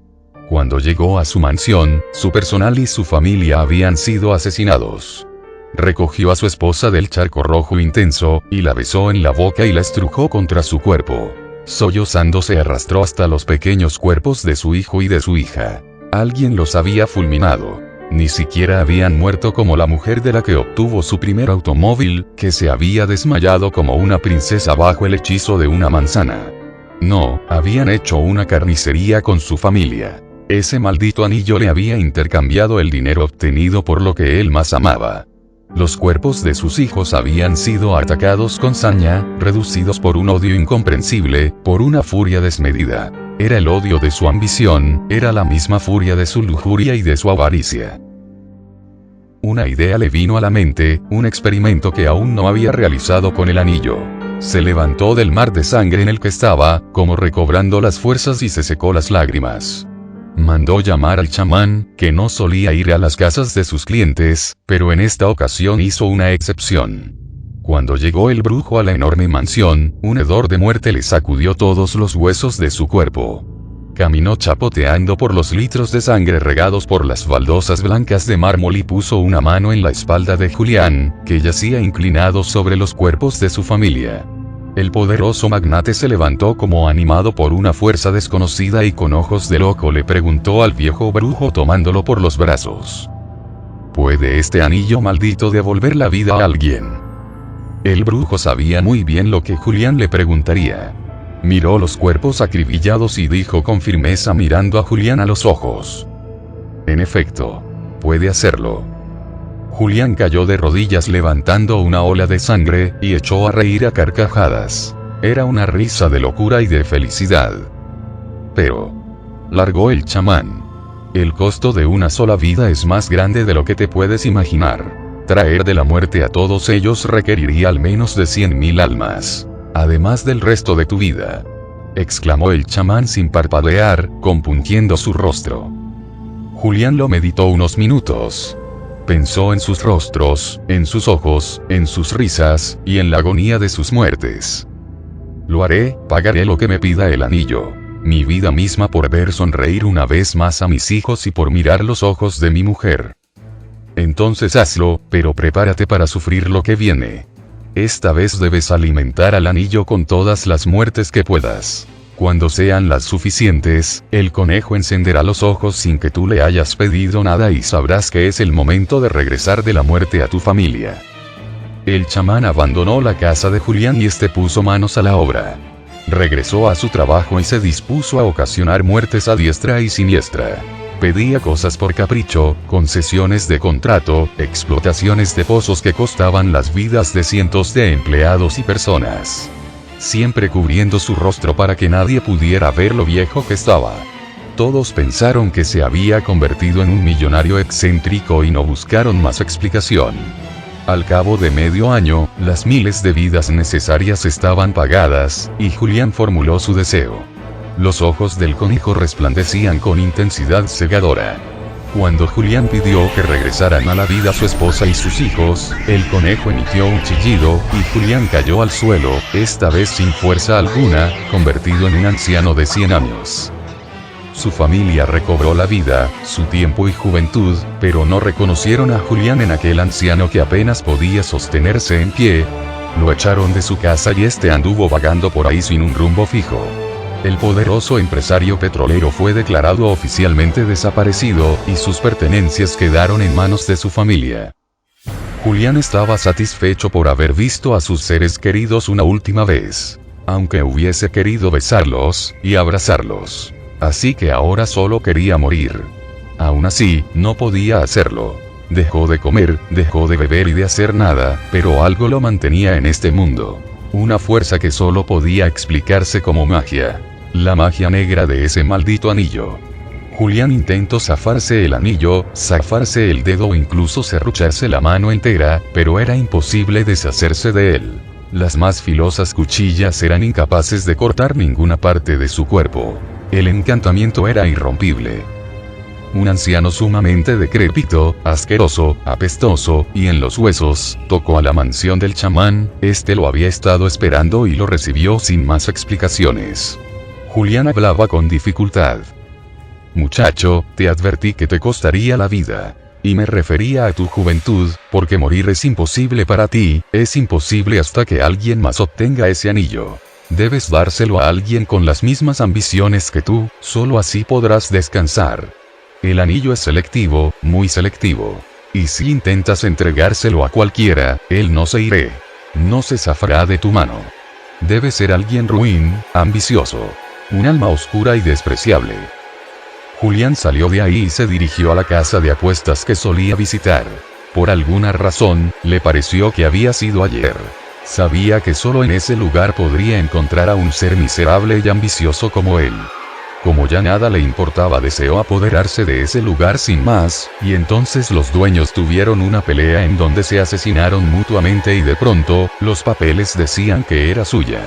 Cuando llegó a su mansión, su personal y su familia habían sido asesinados. Recogió a su esposa del charco rojo intenso, y la besó en la boca y la estrujó contra su cuerpo. Sollozando se arrastró hasta los pequeños cuerpos de su hijo y de su hija. Alguien los había fulminado. Ni siquiera habían muerto como la mujer de la que obtuvo su primer automóvil, que se había desmayado como una princesa bajo el hechizo de una manzana. No, habían hecho una carnicería con su familia. Ese maldito anillo le había intercambiado el dinero obtenido por lo que él más amaba. Los cuerpos de sus hijos habían sido atacados con saña, reducidos por un odio incomprensible, por una furia desmedida. Era el odio de su ambición, era la misma furia de su lujuria y de su avaricia. Una idea le vino a la mente, un experimento que aún no había realizado con el anillo. Se levantó del mar de sangre en el que estaba, como recobrando las fuerzas y se secó las lágrimas. Mandó llamar al chamán, que no solía ir a las casas de sus clientes, pero en esta ocasión hizo una excepción. Cuando llegó el brujo a la enorme mansión, un hedor de muerte le sacudió todos los huesos de su cuerpo. Caminó chapoteando por los litros de sangre regados por las baldosas blancas de mármol y puso una mano en la espalda de Julián, que yacía inclinado sobre los cuerpos de su familia. El poderoso magnate se levantó como animado por una fuerza desconocida y con ojos de loco le preguntó al viejo brujo tomándolo por los brazos. ¿Puede este anillo maldito devolver la vida a alguien? El brujo sabía muy bien lo que Julián le preguntaría. Miró los cuerpos acribillados y dijo con firmeza mirando a Julián a los ojos. En efecto, puede hacerlo. Julián cayó de rodillas levantando una ola de sangre, y echó a reír a carcajadas. Era una risa de locura y de felicidad. Pero, largó el chamán, el costo de una sola vida es más grande de lo que te puedes imaginar. Traer de la muerte a todos ellos requeriría al menos de 100.000 almas. Además del resto de tu vida. Exclamó el chamán sin parpadear, compungiendo su rostro. Julián lo meditó unos minutos. Pensó en sus rostros, en sus ojos, en sus risas, y en la agonía de sus muertes. Lo haré, pagaré lo que me pida el anillo. Mi vida misma por ver sonreír una vez más a mis hijos y por mirar los ojos de mi mujer. Entonces hazlo, pero prepárate para sufrir lo que viene. Esta vez debes alimentar al anillo con todas las muertes que puedas. Cuando sean las suficientes, el conejo encenderá los ojos sin que tú le hayas pedido nada y sabrás que es el momento de regresar de la muerte a tu familia. El chamán abandonó la casa de Julián y este puso manos a la obra. Regresó a su trabajo y se dispuso a ocasionar muertes a diestra y siniestra. Pedía cosas por capricho, concesiones de contrato, explotaciones de pozos que costaban las vidas de cientos de empleados y personas. Siempre cubriendo su rostro para que nadie pudiera ver lo viejo que estaba. Todos pensaron que se había convertido en un millonario excéntrico y no buscaron más explicación. Al cabo de medio año, las miles de vidas necesarias estaban pagadas, y Julián formuló su deseo. Los ojos del conejo resplandecían con intensidad cegadora. Cuando Julián pidió que regresaran a la vida su esposa y sus hijos, el conejo emitió un chillido, y Julián cayó al suelo, esta vez sin fuerza alguna, convertido en un anciano de 100 años. Su familia recobró la vida, su tiempo y juventud, pero no reconocieron a Julián en aquel anciano que apenas podía sostenerse en pie. Lo echaron de su casa y este anduvo vagando por ahí sin un rumbo fijo. El poderoso empresario petrolero fue declarado oficialmente desaparecido, y sus pertenencias quedaron en manos de su familia. Julián estaba satisfecho por haber visto a sus seres queridos una última vez, aunque hubiese querido besarlos y abrazarlos. Así que ahora solo quería morir. Aún así, no podía hacerlo. Dejó de comer, dejó de beber y de hacer nada, pero algo lo mantenía en este mundo. Una fuerza que solo podía explicarse como magia. La magia negra de ese maldito anillo. Julián intentó zafarse el anillo, zafarse el dedo o incluso serrucharse la mano entera, pero era imposible deshacerse de él. Las más filosas cuchillas eran incapaces de cortar ninguna parte de su cuerpo. El encantamiento era irrompible. Un anciano sumamente decrépito, asqueroso, apestoso, y en los huesos, tocó a la mansión del chamán. Este lo había estado esperando y lo recibió sin más explicaciones. Julián hablaba con dificultad. Muchacho, te advertí que te costaría la vida. Y me refería a tu juventud, porque morir es imposible para ti, es imposible hasta que alguien más obtenga ese anillo. Debes dárselo a alguien con las mismas ambiciones que tú, solo así podrás descansar. El anillo es selectivo, muy selectivo. Y si intentas entregárselo a cualquiera, él no se irá. No se zafará de tu mano. Debe ser alguien ruin, ambicioso. Un alma oscura y despreciable. Julián salió de ahí y se dirigió a la casa de apuestas que solía visitar. Por alguna razón, le pareció que había sido ayer. Sabía que solo en ese lugar podría encontrar a un ser miserable y ambicioso como él. Como ya nada le importaba, deseó apoderarse de ese lugar sin más, y entonces los dueños tuvieron una pelea en donde se asesinaron mutuamente y de pronto, los papeles decían que era suya.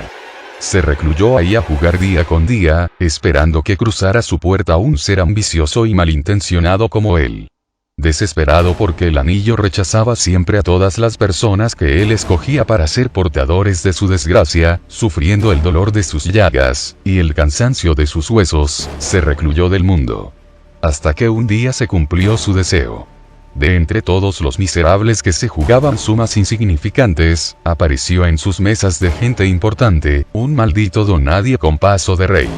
Se recluyó ahí a jugar día con día, esperando que cruzara su puerta un ser ambicioso y malintencionado como él. Desesperado porque el anillo rechazaba siempre a todas las personas que él escogía para ser portadores de su desgracia, sufriendo el dolor de sus llagas, y el cansancio de sus huesos, se recluyó del mundo. Hasta que un día se cumplió su deseo. De entre todos los miserables que se jugaban sumas insignificantes, apareció en sus mesas de gente importante, un maldito don nadie con paso de rey.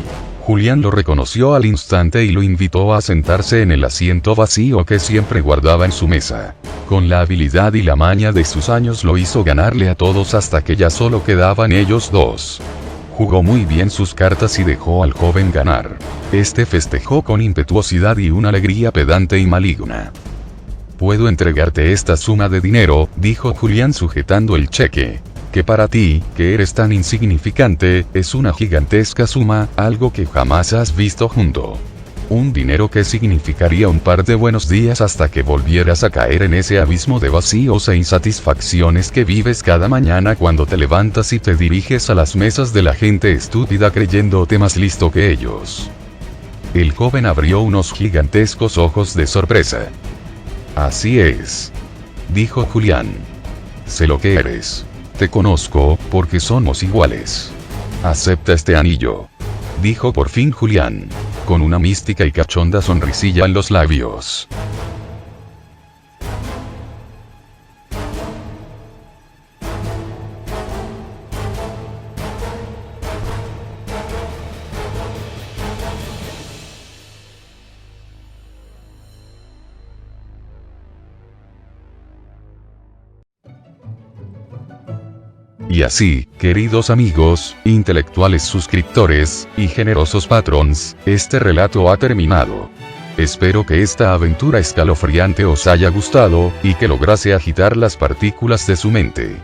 Julián lo reconoció al instante y lo invitó a sentarse en el asiento vacío que siempre guardaba en su mesa. Con la habilidad y la maña de sus años lo hizo ganarle a todos hasta que ya solo quedaban ellos dos. Jugó muy bien sus cartas y dejó al joven ganar. Este festejó con impetuosidad y una alegría pedante y maligna. «Puedo entregarte esta suma de dinero», dijo Julián sujetando el cheque. «Que para ti, que eres tan insignificante, es una gigantesca suma, algo que jamás has visto junto. Un dinero que significaría un par de buenos días hasta que volvieras a caer en ese abismo de vacíos e insatisfacciones que vives cada mañana cuando te levantas y te diriges a las mesas de la gente estúpida creyéndote más listo que ellos». El joven abrió unos gigantescos ojos de sorpresa. «Así es», dijo Julián. «Sé lo que eres. Te conozco, porque somos iguales. Acepta este anillo», dijo por fin Julián, con una mística y cachonda sonrisilla en los labios. Y así, queridos amigos, intelectuales suscriptores, y generosos patrons, este relato ha terminado. Espero que esta aventura escalofriante os haya gustado, y que lograse agitar las partículas de su mente.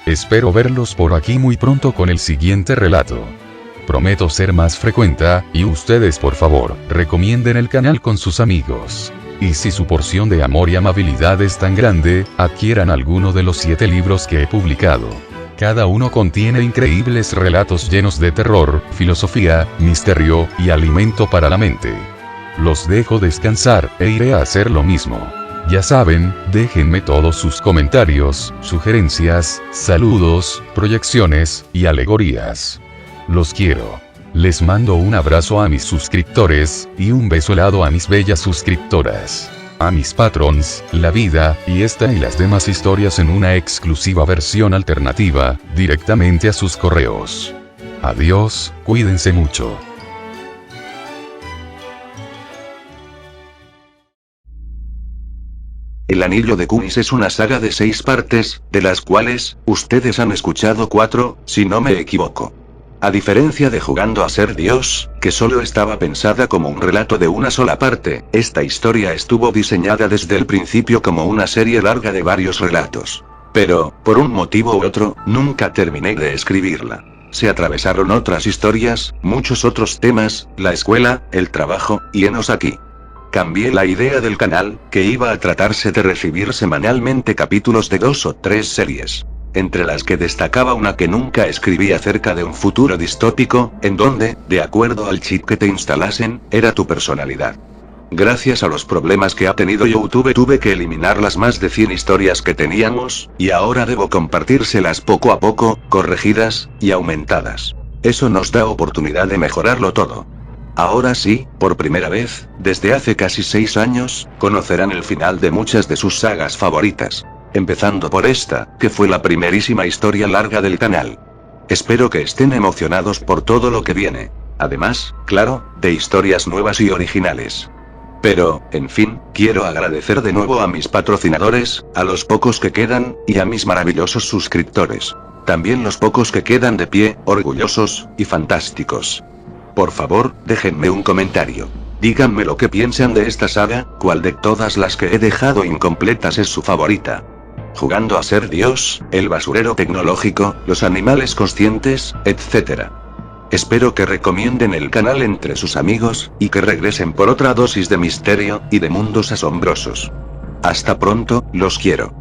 Espero verlos por aquí muy pronto con el siguiente relato. Prometo ser más frecuente, y ustedes por favor, recomienden el canal con sus amigos. Y si su porción de amor y amabilidad es tan grande, adquieran alguno de los 7 libros que he publicado. Cada uno contiene increíbles relatos llenos de terror, filosofía, misterio, y alimento para la mente. Los dejo descansar, e iré a hacer lo mismo. Ya saben, déjenme todos sus comentarios, sugerencias, saludos, proyecciones, y alegorías. Los quiero. Les mando un abrazo a mis suscriptores, y un beso helado a mis bellas suscriptoras. A mis patrons, la vida, y esta y las demás historias en una exclusiva versión alternativa, directamente a sus correos. Adiós, cuídense mucho. El Anillo de Kunz es una saga de 6 partes, de las cuales, ustedes han escuchado 4, si no me equivoco. A diferencia de Jugando a ser Dios, que solo estaba pensada como un relato de una sola parte, esta historia estuvo diseñada desde el principio como una serie larga de varios relatos. Pero, por un motivo u otro, nunca terminé de escribirla. Se atravesaron otras historias, muchos otros temas, la escuela, el trabajo, y henos aquí. Cambié la idea del canal, que iba a tratarse de recibir semanalmente capítulos de 2 o 3 series. Entre las que destacaba una que nunca escribí acerca de un futuro distópico, en donde, de acuerdo al chip que te instalasen, era tu personalidad. Gracias a los problemas que ha tenido YouTube tuve que eliminar las más de 100 historias que teníamos, y ahora debo compartírselas poco a poco, corregidas, y aumentadas. Eso nos da oportunidad de mejorarlo todo. Ahora sí, por primera vez, desde hace casi 6 años, conocerán el final de muchas de sus sagas favoritas. Empezando por esta, que fue la primerísima historia larga del canal. Espero que estén emocionados por todo lo que viene. Además, claro, de historias nuevas y originales. Pero, en fin, quiero agradecer de nuevo a mis patrocinadores, a los pocos que quedan, y a mis maravillosos suscriptores. También los pocos que quedan de pie, orgullosos, y fantásticos. Por favor, déjenme un comentario. Díganme lo que piensan de esta saga, cuál de todas las que he dejado incompletas es su favorita. Jugando a ser Dios, el basurero tecnológico, los animales conscientes, etc. Espero que recomienden el canal entre sus amigos, y que regresen por otra dosis de misterio, y de mundos asombrosos. Hasta pronto, los quiero.